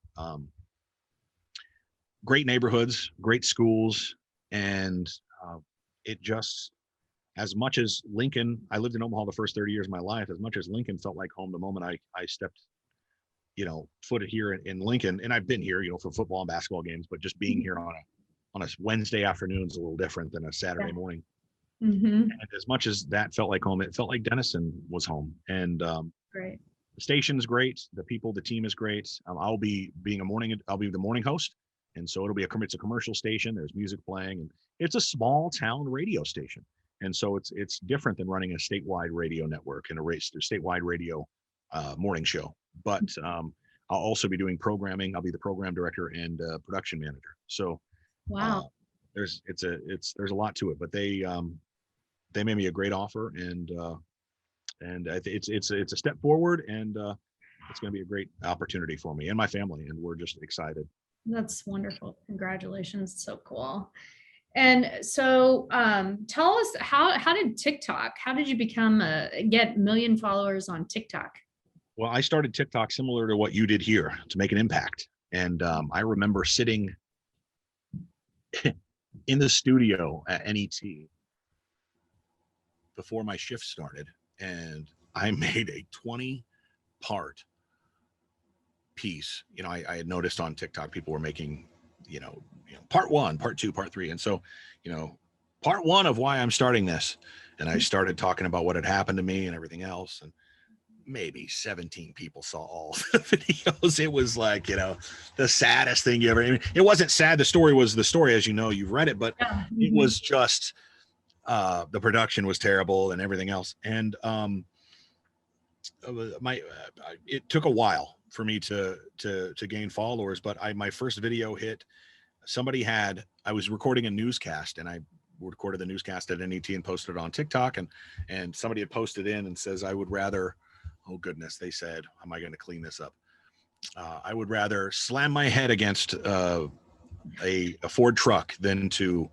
great neighborhoods, great schools, and it just, as much as Lincoln, I lived in Omaha the first 30 years of my life, as much as Lincoln felt like home the moment I stepped, foot here in Lincoln, and I've been here, for football and basketball games, but just being here on a Wednesday afternoon is a little different than a Saturday morning. Mm-hmm. And as much as that felt like home, it felt like Denison was home. And great. The station's great. The people, the team is great. I'll be the morning host. And so it's a commercial station. There's music playing, and it's a small town radio station. And so it's different than running a statewide radio network and a statewide radio morning show. But I'll also be doing programming. I'll be the program director and production manager. So wow, there's a lot to it. But they made me a great offer, and it's a step forward, and it's going to be a great opportunity for me and my family, and we're just excited. That's wonderful. Congratulations. So cool. And so tell us, how did TikTok, how did you get 1 million followers on TikTok? Well, I started TikTok similar to what you did here, to make an impact. And I remember sitting in the studio at NET before my shift started, and I made a 20-part piece. I had noticed on TikTok people were making, part 1, part 2, part 3. And so, part 1 of why I'm starting this. And I started talking about what had happened to me and everything else. And maybe 17 people saw all the videos. It was like, the saddest thing you ever, it wasn't sad. The story was the story, as you've read it, but it was just, the production was terrible and everything else. And it took a while for me to gain followers, but my first video hit. I was recording a newscast, and I recorded the newscast at NET and posted it on TikTok, and somebody had posted in and says, I would rather, oh goodness, they said, how am I going to clean this up? I would rather slam my head against a Ford truck than to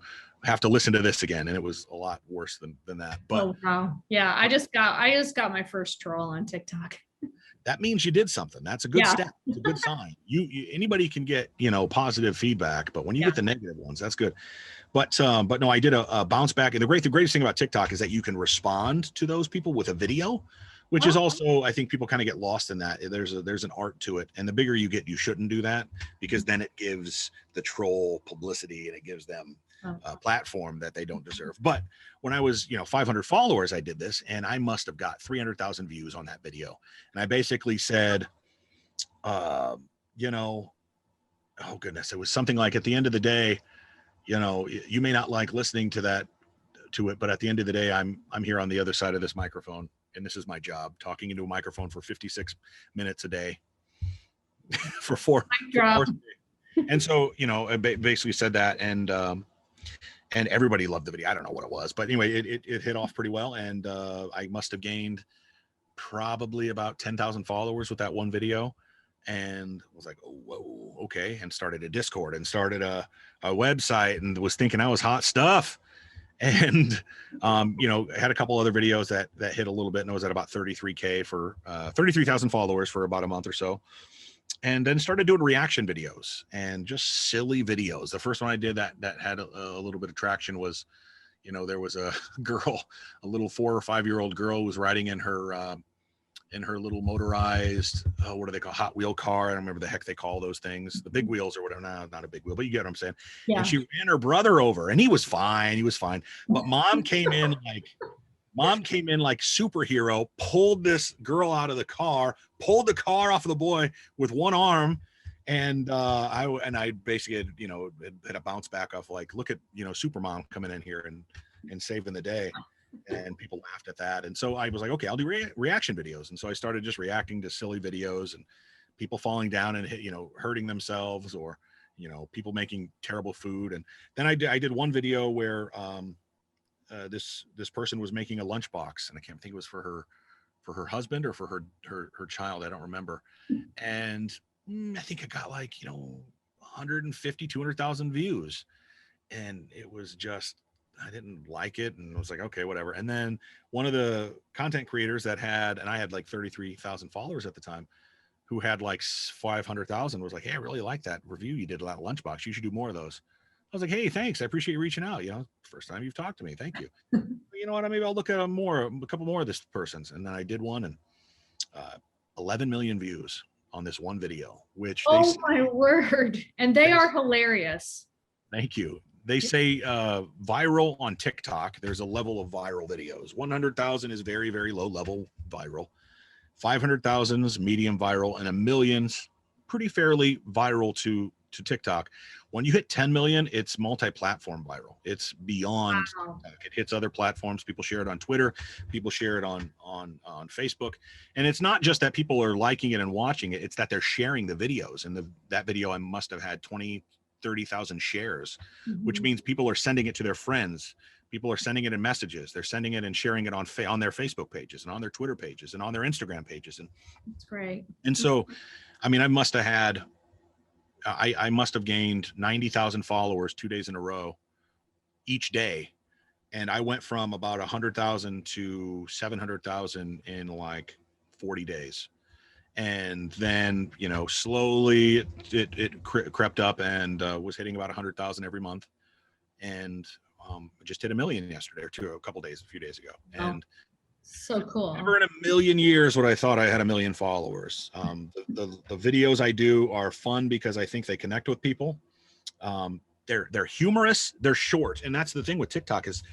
have to listen to this again. And it was a lot worse than that. But oh wow, yeah, I just got my first troll on TikTok. that means you did something. That's a good Yeah. step. It's a good sign. You anybody can get, positive feedback, but when you get the negative ones, that's good. But no, I did a bounce back. And the greatest thing about TikTok is that you can respond to those people with a video, which is also, I think people kind of get lost in that. There's an art to it. And the bigger you get, you shouldn't do that, because then it gives the troll publicity and it gives them a platform that they don't deserve. But when I was, 500 followers, I did this, and I must have got 300,000 views on that video. And I basically said, oh goodness, it was something like, at the end of the day, you may not like listening to it, but at the end of the day, I'm here on the other side of this microphone, and this is my job, talking into a microphone for 56 minutes a day for 4 hours a day. And so, I basically said that, and everybody loved the video. I don't know what it was, but anyway, it hit off pretty well. And I must have gained probably about 10,000 followers with that one video. And was like, oh, whoa, okay. And started a Discord and started a website, and was thinking I was hot stuff. And, had a couple other videos that hit a little bit, and I was at about 33K for 33,000 followers for about a month or so. And then started doing reaction videos and just silly videos. The first one I did that had a little bit of traction was, there was a girl, a little 4 or 5 year old girl, was riding in her little motorized, what do they call, Hot Wheel car? I don't remember the heck they call those things, the big wheels or whatever. No, not a big wheel, but you get what I'm saying. Yeah. And she ran her brother over, and he was fine. But mom came in like superhero, pulled this girl out of the car, pulled the car off of the boy with one arm. And I basically had a bounce back off, like, look at, Supermom coming in here and saving the day. And people laughed at that. And so I was like, okay, I'll do reaction videos. And so I started just reacting to silly videos and people falling down and hurting themselves, or, people making terrible food. And then I did one video where this person was making a lunchbox, and I can't think it was for her husband or for her child. I don't remember. And I think it got like, 150, 200,000 views. And it was just, I didn't like it, and was like, okay, whatever. And then one of the content creators and I had like 33,000 followers at the time, who had like 500,000, was like, hey, I really like that review you did of that lunchbox. You should do more of those. I was like, hey, thanks. I appreciate you reaching out. First time you've talked to me. Thank you. You know what? Maybe I'll look at a couple more of this person's. And then I did one, and 11 million views on this one video, which my word. And they are hilarious. Thank you. They say viral on TikTok. There's a level of viral videos. 100,000 is very, very low level viral. 500,000 is medium viral, and 1 million's pretty fairly viral to TikTok. When you hit 10 million, it's multi-platform viral. It's beyond. Wow. It hits other platforms. People share it on Twitter. People share it on Facebook. And it's not just that people are liking it and watching it. It's that they're sharing the videos. And that video, I must have had 30,000 shares, which means people are sending it to their friends. People are sending it in messages. They're sending it and sharing it on their Facebook pages and on their Twitter pages and on their Instagram pages. And that's great. And so, I mean, I must have gained 90,000 followers 2 days in a row each day. And I went from about 100,000 to 700,000 in like 40 days. And then, slowly it crept up and was hitting about 100,000 every month. And just hit 1 million yesterday, or a few days ago. And so cool. Never in a million years would I thought I had 1 million followers. The videos I do are fun because I think they connect with people. They're humorous, they're short. And that's the thing with TikTok is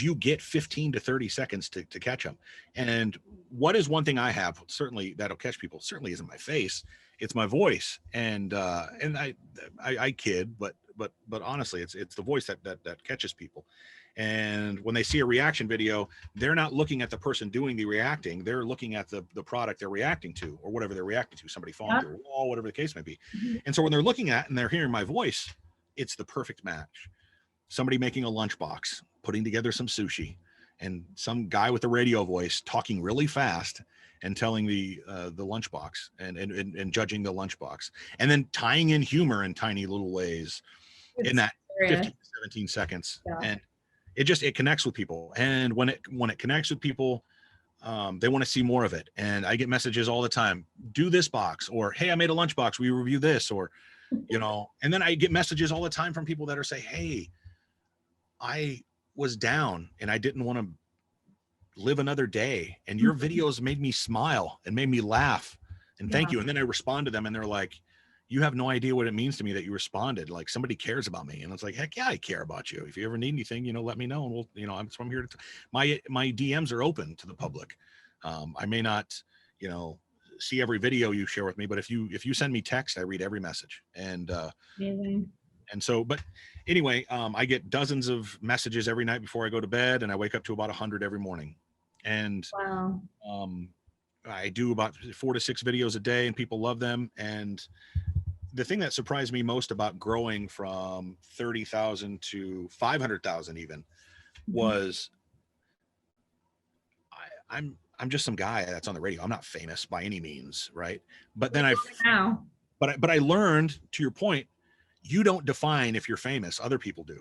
you get 15 to 30 seconds to catch them. And what is one thing I have, certainly that'll catch people, certainly isn't my face, it's my voice. And I kid, but honestly, it's the voice that catches people. And when they see a reaction video, they're not looking at the person doing the reacting. They're looking at the product they're reacting to, or whatever they're reacting to, somebody falling through a wall, whatever the case may be. And so when they're looking at and they're hearing my voice, it's the perfect match. Somebody making a lunchbox, putting together some sushi, and some guy with a radio voice talking really fast and telling the lunchbox and judging the lunchbox, and then tying in humor in tiny little ways. in It's that hilarious. 15 to 17 seconds. Yeah. And it connects with people. And when it connects with people, they want to see more of it. And I get messages all the time, do this box, or, hey, I made a lunchbox, we review this, or, and then I get messages all the time from people that are saying, hey, I was down and I didn't want to live another day, and your videos made me smile and made me laugh, and thank you. And then I respond to them and they're like, you have no idea what it means to me that you responded. Like, somebody cares about me. And it's like, heck yeah, I care about you. If you ever need anything, let me know. And we'll, I'm here to, my DMs are open to the public. I may not, see every video you share with me, but if you send me text, I read every message. And, Amazing. and so, but anyway, I get dozens of messages every night before I go to bed, and I wake up to about 100 every morning. And, Wow. I do about 4 to 6 videos a day, and people love them. And the thing that surprised me most about growing from 30,000 to 500,000 even was I'm just some guy that's on the radio. I'm not famous by any means, right? But then but I learned, to your point, you don't define if you're famous, other people do.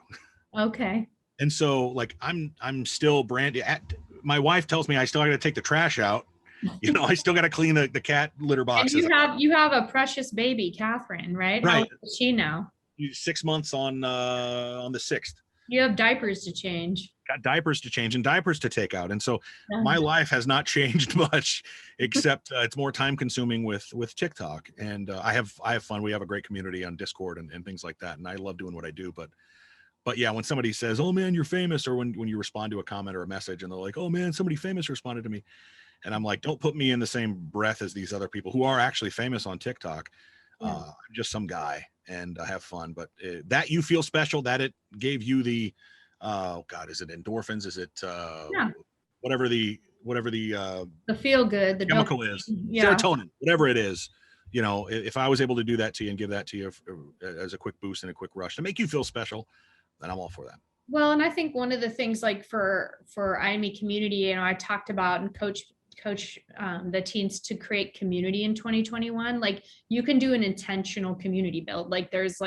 Okay. And so, like, I'm still Brandon. My wife tells me I still got to take the trash out. I still got to clean the cat litter boxes. And you have a precious baby, Catherine, right? Right. How old is she now? 6 months on the 6th. You have diapers to change. Got diapers to change and diapers to take out. And so my life has not changed much, except it's more time consuming with TikTok. And I have fun. We have a great community on Discord and things like that. And I love doing what I do. But yeah, when somebody says, oh man, you're famous, or when you respond to a comment or a message and they're like, oh man, somebody famous responded to me. And I'm like, don't put me in the same breath as these other people who are actually famous on TikTok. I'm just some guy, and I have fun. But that you feel special, that it gave you the, is it endorphins? Is it whatever the feel good, the chemical is, serotonin, whatever it is. If I was able to do that to you and give that to you as a quick boost and a quick rush to make you feel special, then I'm all for that. Well, and I think one of the things, like for IME community, I talked about and coach the teens to create community in 2021. Like, you can do an intentional community build. Like, there's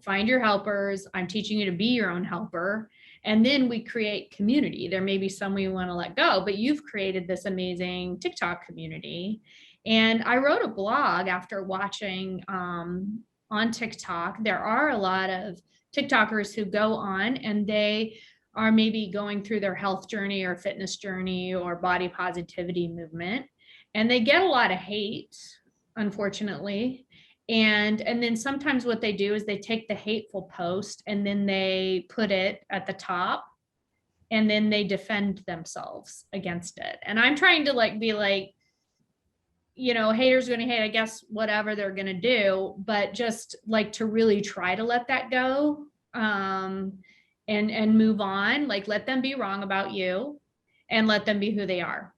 find your helpers. I'm teaching you to be your own helper. And then we create community. There may be some we want to let go, but you've created this amazing TikTok community. And I wrote a blog after watching on TikTok. There are a lot of TikTokers who go on and they are maybe going through their health journey or fitness journey or body positivity movement, and they get a lot of hate, unfortunately. And then sometimes what they do is they take the hateful post and then they put it at the top, and then they defend themselves against it. And I'm trying to be like, haters are going to hate, I guess, whatever they're going to do, but just to really try to let that go. And move on, let them be wrong about you and let them be who they are.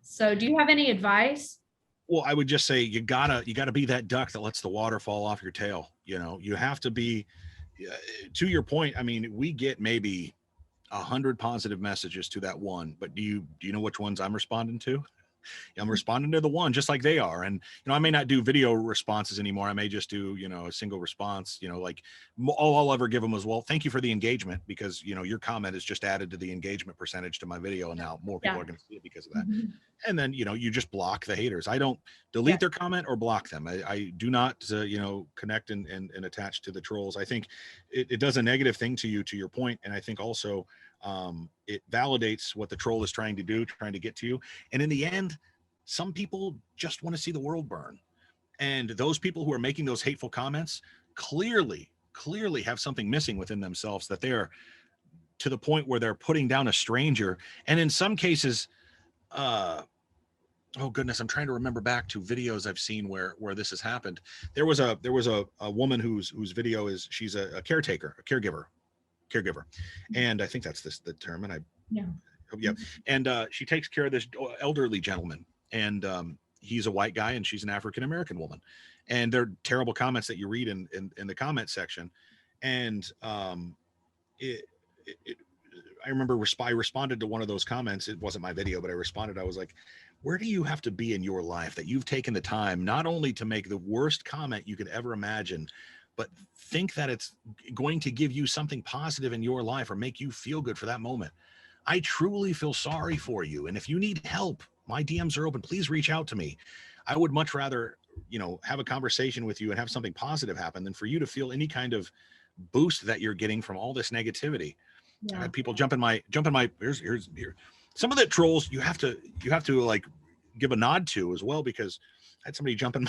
So do you have any advice? Well, I would just say you gotta be that duck that lets the water fall off your tail. You have to be, to your point. I mean, we get maybe 100 positive messages to that one, but do you know which ones I'm responding to? I'm responding to the one, just like they are. And, I may not do video responses anymore. I may just do, a single response, all I'll ever give them is, well, thank you for the engagement, because, your comment is just added to the engagement percentage to my video. And now more people are going to see it because of that. Mm-hmm. And then, you just block the haters. I don't delete their comment or block them. I do not, connect and attach to the trolls. I think it does a negative thing to you, to your point. And I think also, it validates what the troll is trying to do, trying to get to you. And in the end, some people just want to see the world burn. And those people who are making those hateful comments clearly have something missing within themselves, that they are to the point where they're putting down a stranger. And in some cases, oh goodness, I'm trying to remember back to videos I've seen where this has happened. There was a woman whose video is, she's a caregiver. And I think that's the term. And and she takes care of this elderly gentleman, and he's a white guy and she's an African-American woman, and they're terrible comments that you read in the comment section. And I remember I responded to one of those comments. It wasn't my video, but I responded. I was like, where do you have to be in your life that you've taken the time not only to make the worst comment you could ever imagine, but think that it's going to give you something positive in your life or make you feel good for that moment. I truly feel sorry for you. And if you need help, my DMs are open. Please reach out to me. I would much rather, have a conversation with you and have something positive happen than for you to feel any kind of boost that you're getting from all this negativity. Yeah. I had people jump in my, here. Some of the trolls you have to like give a nod to as well, because I had somebody jump in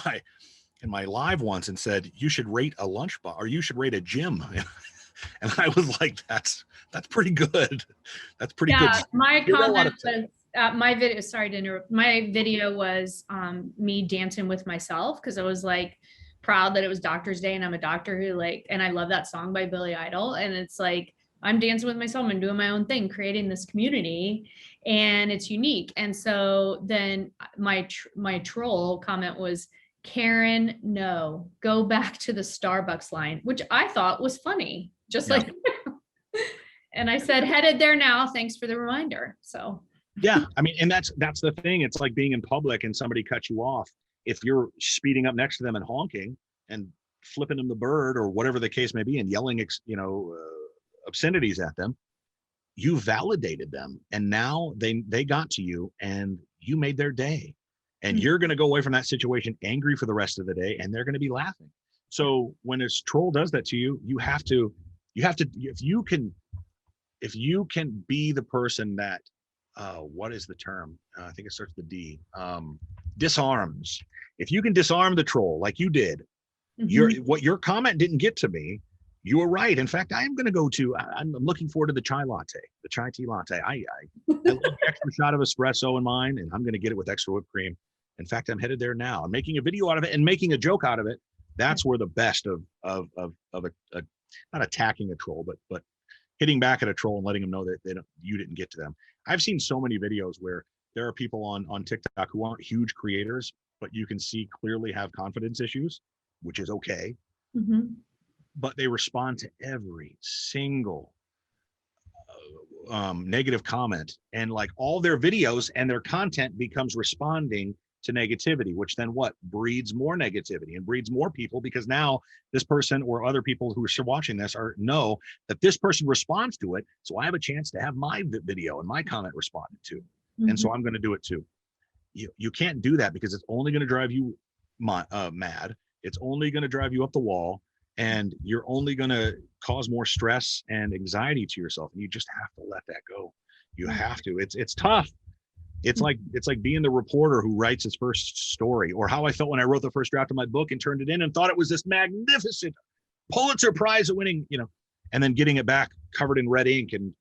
my live once and said, you should rate a lunch bar, or you should rate a gym. And I was like, that's pretty good. That's pretty good. My comment was, my video, sorry to interrupt. My video was me dancing with myself, because I was like proud that it was Doctor's Day and I'm a doctor who and I love that song by Billy Idol. And it's like, I'm dancing with myself and doing my own thing, creating this community, and it's unique. And so then my troll comment was, Karen, no, go back to the Starbucks line, which I thought was funny, and I said, headed there now. Thanks for the reminder. So. Yeah. I mean, and that's the thing. It's like being in public and somebody cuts you off. If you're speeding up next to them and honking and flipping them the bird or whatever the case may be and yelling, obscenities at them, you validated them. And now they got to you and you made their day. And you're going to go away from that situation angry for the rest of the day, and they're going to be laughing. So when a troll does that to you, you have to, if you can be the person that, what is the term? I think it starts with D, disarms. If you can disarm the troll like you did, your comment didn't get to me. You were right. In fact, I am going to I'm looking forward to the chai tea latte. I love an extra shot of espresso in mine, and I'm going to get it with extra whipped cream. In fact, I'm headed there now. I'm making a video out of it and making a joke out of it. That's where the best of not attacking a troll, but hitting back at a troll and letting them know that you didn't get to them. I've seen so many videos where there are people on TikTok who aren't huge creators, but you can see clearly have confidence issues, which is okay. But they respond to every single negative comment, and like all their videos and their content becomes responding to negativity, which then breeds more negativity and breeds more people, because now this person or other people who are watching this know that this person responds to it. So I have a chance to have my video and my comment responded to. And so I'm going to do it too. You can't do that, because it's only going to drive you mad. It's only going to drive you up the wall, and you're only going to cause more stress and anxiety to yourself. And you just have to let that go. You have to. It's tough. It's like being the reporter who writes his first story, or how I felt when I wrote the first draft of my book and turned it in and thought it was this magnificent Pulitzer Prize winning, and then getting it back covered in red ink and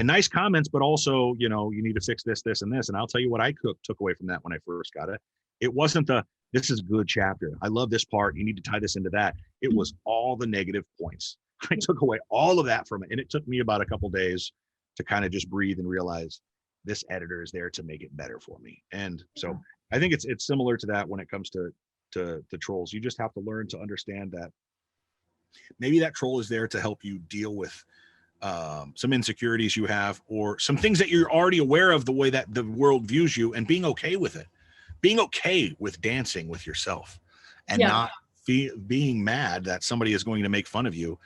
nice comments, but also, you need to fix this, this, and this. And I'll tell you what I took away from that when I first got it. It wasn't this is a good chapter, I love this part, you need to tie this into that. It was all the negative points. I took away all of that from it. And it took me about a couple of days to kind of just breathe and realize this editor is there to make it better for me. And so I think it's similar to that when it comes to the trolls. You just have to learn to understand that maybe that troll is there to help you deal with some insecurities you have, or some things that you're already aware of, the way that the world views you, and being okay with it, being okay with dancing with yourself, and not being mad that somebody is going to make fun of you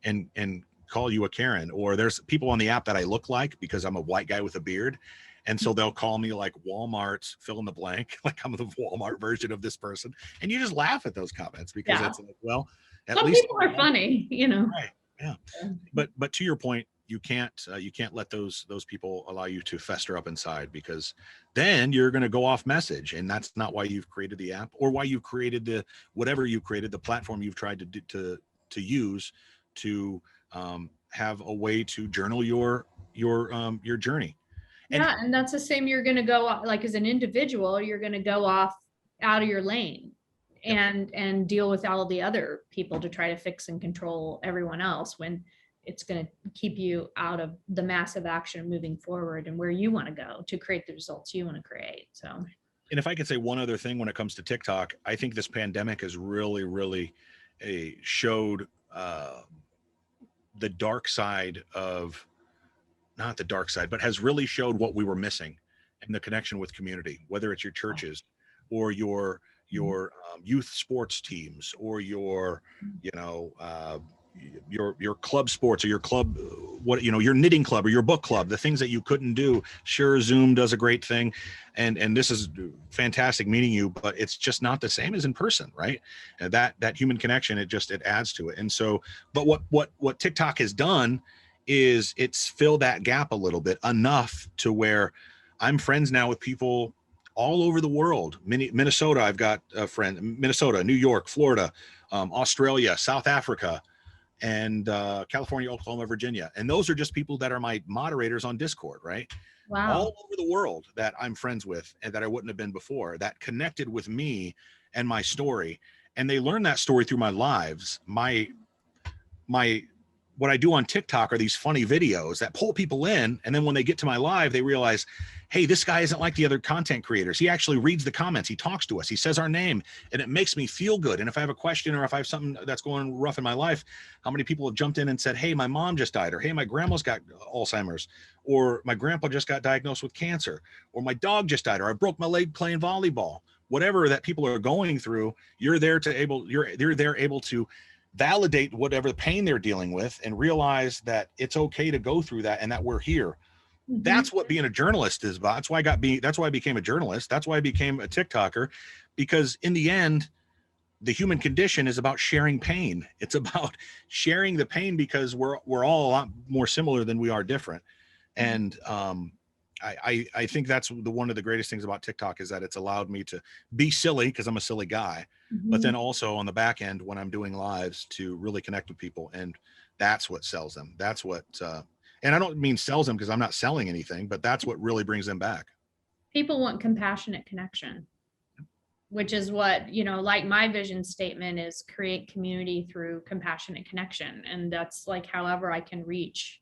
and call you a Karen. Or there's people on the app that I look like because I'm a white guy with a beard. And so they'll call me like Walmart's fill in the blank, like I'm the Walmart version of this person. And you just laugh at those comments, because it's like, well, at some least people are funny, Right. Yeah. But to your point, you can't let those people allow you to fester up inside, because then you're going to go off message. And that's not why you've created the app, or why you've created whatever you created, the platform you've tried to use to have a way to journal your journey. And that's the same. You're going to go like, as an individual, you're going to go off out of your lane and deal with all the other people to try to fix and control everyone else, when it's going to keep you out of the massive action moving forward and where you want to go to create the results you want to create. So, and if I could say one other thing when it comes to TikTok, I think this pandemic has really, really showed the dark side of, not the dark side, but has really showed what we were missing in the connection with community, whether it's your churches or your your youth sports teams, or your, your club sports, or your club, your knitting club or your book club, the things that you couldn't do. Sure, Zoom does a great thing, and this is fantastic meeting you, but it's just not the same as in person, right? And that human connection, it adds to it. And so, but what TikTok has done is it's filled that gap a little bit, enough to where I'm friends now with people all over the world. Minnesota, I've got a friend, Minnesota, New York, Florida, Australia, South Africa, and California, Oklahoma, Virginia. And those are just people that are my moderators on Discord, right? Wow. All over the world that I'm friends with and that I wouldn't have been before, that connected with me and my story. And they learn that story through my lives. What I do on TikTok are these funny videos that pull people in. And then when they get to my live, they realize, hey, this guy isn't like the other content creators. He actually reads the comments. He talks to us. He says our name, and it makes me feel good. And if I have a question, or if I have something that's going rough in my life, how many people have jumped in and said, hey, my mom just died, or hey, my grandma's got Alzheimer's, or my grandpa just got diagnosed with cancer, or my dog just died, or I broke my leg playing volleyball. Whatever that people are going through, you're there able to validate whatever pain they're dealing with, and realize that it's okay to go through that, and that we're here. Mm-hmm. That's what being a journalist is about. That's why I became a journalist. That's why I became a TikToker, because in the end, the human condition is about sharing pain. It's about sharing the pain, because we're all a lot more similar than we are different. And I think that's one of the greatest things about TikTok, is that it's allowed me to be silly, because I'm a silly guy, but then also on the back end, when I'm doing lives, to really connect with people. And that's what sells them. That's what, and I don't mean sells them because I'm not selling anything, but that's what really brings them back. People want compassionate connection, which is what, like my vision statement is create community through compassionate connection. And that's like, however I can reach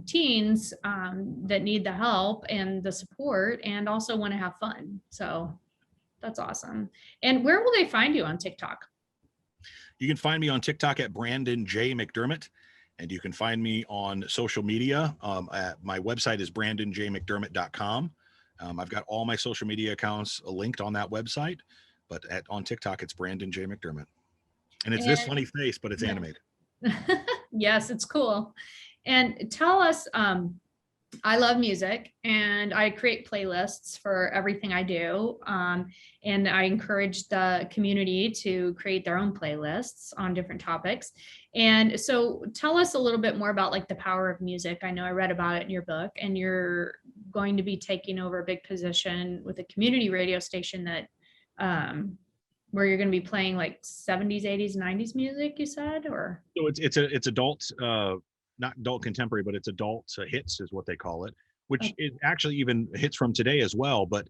teens that need the help and the support, and also want to have fun. So that's awesome. And where will they find you on TikTok? You can find me on TikTok at Brandon J. McDermott, and you can find me on social media. At my website is brandonjmcdermott.com. I've got all my social media accounts linked on that website, but on TikTok, it's Brandon J. McDermott. And it's this funny face, but it's animated. Yes, it's cool. And tell us, I love music, and I create playlists for everything I do. And I encourage the community to create their own playlists on different topics. And so tell us a little bit more about like the power of music. I know I read about it in your book, and you're going to be taking over a big position with a community radio station that, where you're going to be playing like 70s, 80s, 90s music, you said, or? So it's adult, not adult contemporary, but it's adult hits is what they call it, which it actually even hits from today as well. But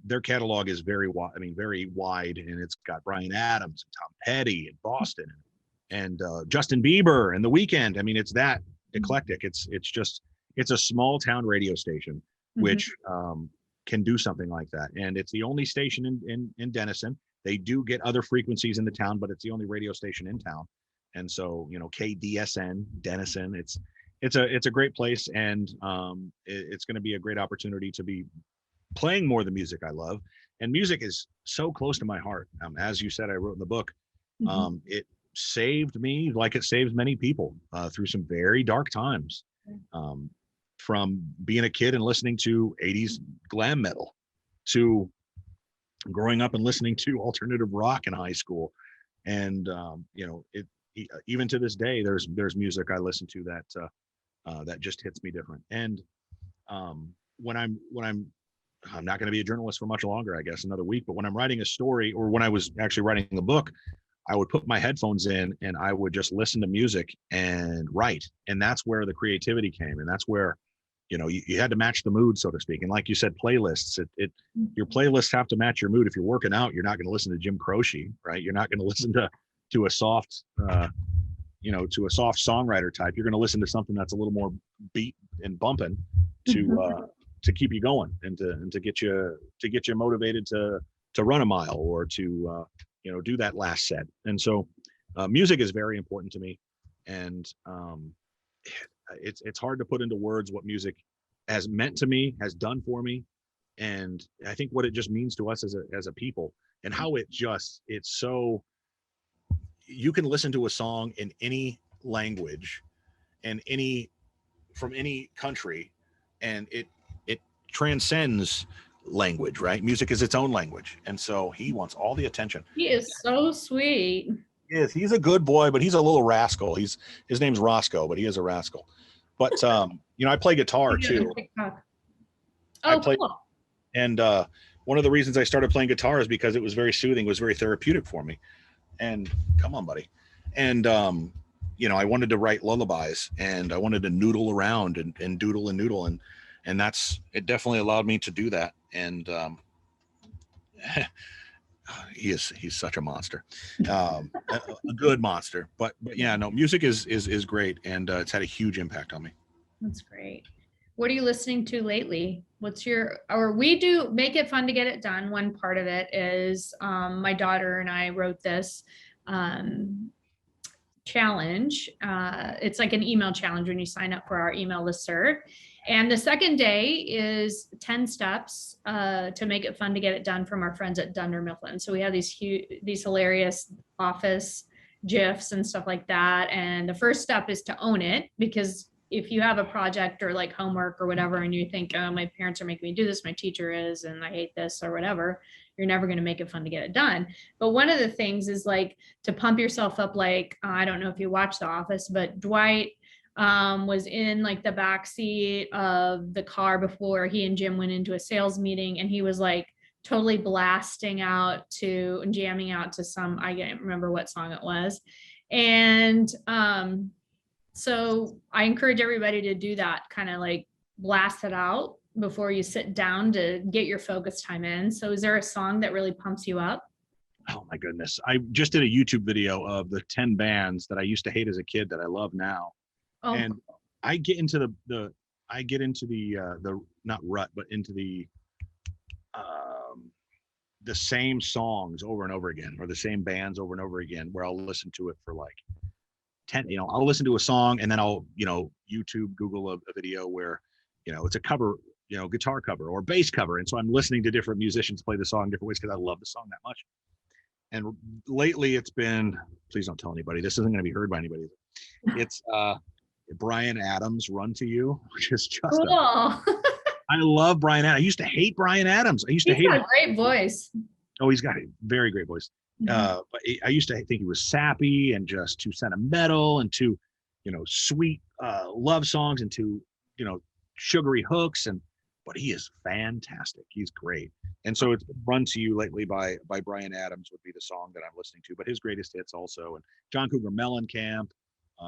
their catalog is very wide, and it's got Bryan Adams, and Tom Petty, and Boston, and Justin Bieber, and The Weeknd. I mean, it's that eclectic. It's a small town radio station, which can do something like that. And it's the only station in Denison. They do get other frequencies in the town, but it's the only radio station in town. And so, KDSN, Denison, it's a great place. And it's going to be a great opportunity to be playing more of the music I love. And music is so close to my heart. As you said, I wrote in the book, it saved me, like it saves many people through some very dark times, from being a kid and listening to 80s glam metal, to growing up and listening to alternative rock in high school. And, even to this day, there's music I listen to that just hits me different. And when I'm not going to be a journalist for much longer, I guess another week, but when I'm writing a story, or when I was actually writing a book, I would put my headphones in and I would just listen to music and write. And that's where the creativity came. And that's where, you had to match the mood, so to speak. And like you said, playlists, your playlists have to match your mood. If you're working out, you're not going to listen to Jim Croce, right? You're not going to listen to a soft, to a soft songwriter type. You're going to listen to something that's a little more beat and bumping to keep you going, and to get you motivated to run a mile, or to do that last set. And so music is very important to me. And it's hard to put into words what music has meant to me, has done for me. And I think what it just means to us as a people. and how it's so, you can listen to a song in any language and from any country, and it transcends language, right? Music is its own language, and so he wants all the attention. He is so sweet. Yes, he's a good boy, but he's a little rascal. His name's Roscoe, but he is a rascal. But I play guitar too. I play, cool. and one of the reasons I started playing guitar is because it was very soothing, it was very therapeutic for me. And come on, buddy. And I wanted to write lullabies, and I wanted to noodle around and doodle and noodle, and it definitely allowed me to do that. And he's such a monster, a good monster. But yeah, no, music is great, and it's had a huge impact on me. That's great. What are you listening to lately? We do Make It Fun to Get It Done. One part of it is my daughter and I wrote this challenge. It's like an email challenge when you sign up for our email listserv. And the second day is 10 steps to make it fun to get it done from our friends at Dunder Mifflin. So we have these hilarious office GIFs and stuff like that. And the first step is to own it, because if you have a project or like homework or whatever, and you think, oh, my parents are making me do this, my teacher is, and I hate this or whatever, you're never going to make it fun to get it done. But one of the things is like to pump yourself up. Like, I don't know if you watch The Office, but Dwight was in like the back seat of the car before he and Jim went into a sales meeting, and he was like totally blasting out to and jamming out to some, I can't remember what song it was. And so I encourage everybody to do that, kind of like blast it out before you sit down to get your focus time in. So is there a song that really pumps you up? Oh my goodness. I just did a YouTube video of the 10 bands that I used to hate as a kid that I love now. Oh, And I get into the not rut, but into the same songs over and over again, or the same bands over and over again, where I'll listen to it for like 10, I'll listen to a song, and then I'll, YouTube, Google a video where, it's a cover, guitar cover or bass cover. And so I'm listening to different musicians play the song different ways because I love the song that much. And lately it's been, please don't tell anybody, this isn't going to be heard by anybody. It's Bryan Adams' Run to You, which is just cool. I love Bryan Adams. I used to hate Bryan Adams. He's got a great voice. Oh, he's got a very great voice. But I used to think he was sappy and just too sentimental and too, sweet love songs and too, sugary hooks. But he is fantastic. He's great. And so it's Run to You lately by Bryan Adams would be the song that I'm listening to. But his greatest hits also, and John Cougar Mellencamp.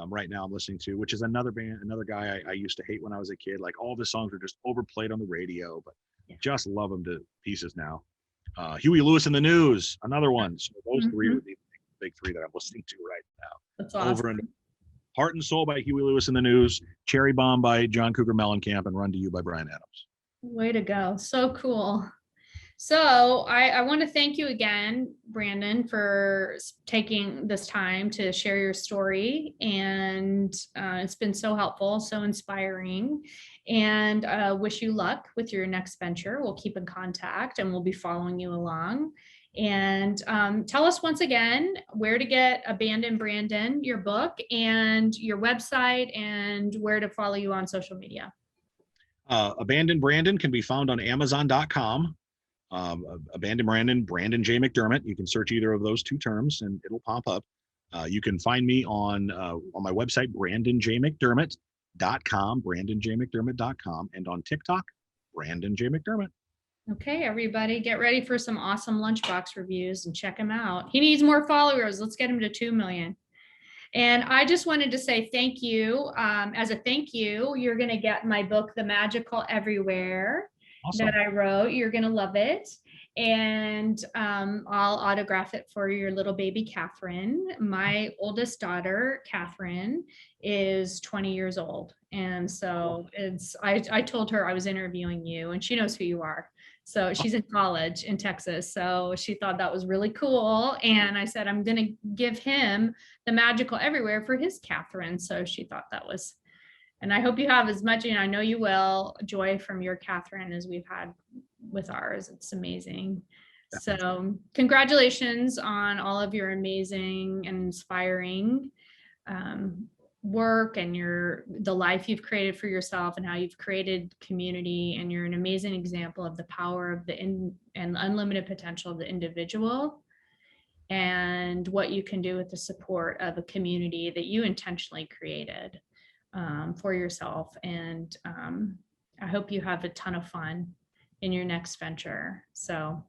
Right now I'm listening to, which is another guy I used to hate when I was a kid. Like all the songs are just overplayed on the radio, but just love them to pieces now. Huey Lewis and the News, another one. So those three would be the big three that I'm listening to right now. That's awesome. Over and Heart and Soul by Huey Lewis and the News, Cherry Bomb by John Cougar Mellencamp, and Run to You by Bryan Adams. Way to go. So cool. So I want to thank you again, Brandon, for taking this time to share your story. And it's been so helpful, so inspiring. And wish you luck with your next venture. We'll keep in contact and we'll be following you along. And tell us once again where to get Abandon Brandon, your book, and your website, and where to follow you on social media. Abandon Brandon can be found on Amazon.com. Abandon Brandon J. McDermott. You can search either of those two terms and it'll pop up. You can find me on my website, BrandonJMcDermott.com, BrandonJMcDermott.com, and on TikTok, Brandon J. McDermott. Okay, everybody, get ready for some awesome lunchbox reviews and check him out. He needs more followers. Let's get him to 2 million. And I just wanted to say thank you. As a thank you, you're going to get my book, The Magical Everywhere. Awesome. That I wrote. You're going to love it. And I'll autograph it for your little baby, Catherine. My oldest daughter, Catherine, is 20 years old. And so I told her I was interviewing you, and she knows who you are. So she's in college in Texas. So she thought that was really cool. And I said, I'm going to give him The Magical Everywhere for his Catherine. So she thought that was, and I hope you have as much, and I know you will, joy from your Catherine as we've had with ours. It's amazing. So congratulations on all of your amazing and inspiring work and the life you've created for yourself and how you've created community. And you're an amazing example of the power of and unlimited potential of the individual and what you can do with the support of a community that you intentionally created for yourself. And I hope you have a ton of fun in your next venture. So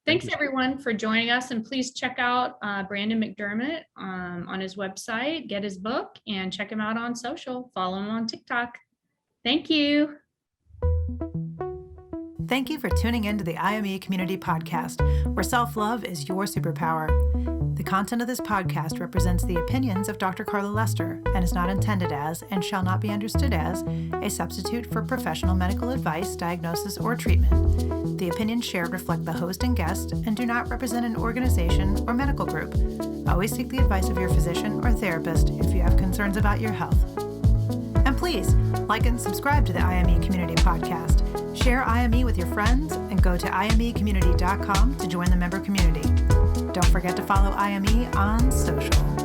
thanks everyone for joining us, and please check out Brandon McDermott on his website, get his book, and check him out on social. Follow him on TikTok. Thank you. Thank you for tuning in to the IME Community Podcast, where self-love is your superpower. The content of this podcast represents the opinions of Dr. Karla Lester and is not intended as, and shall not be understood as, a substitute for professional medical advice, diagnosis, or treatment. The opinions shared reflect the host and guest and do not represent an organization or medical group. Always seek the advice of your physician or therapist if you have concerns about your health. And please, like and subscribe to the IME Community Podcast. Share IME with your friends and go to imecommunity.com to join the member community. Don't forget to follow IME on social.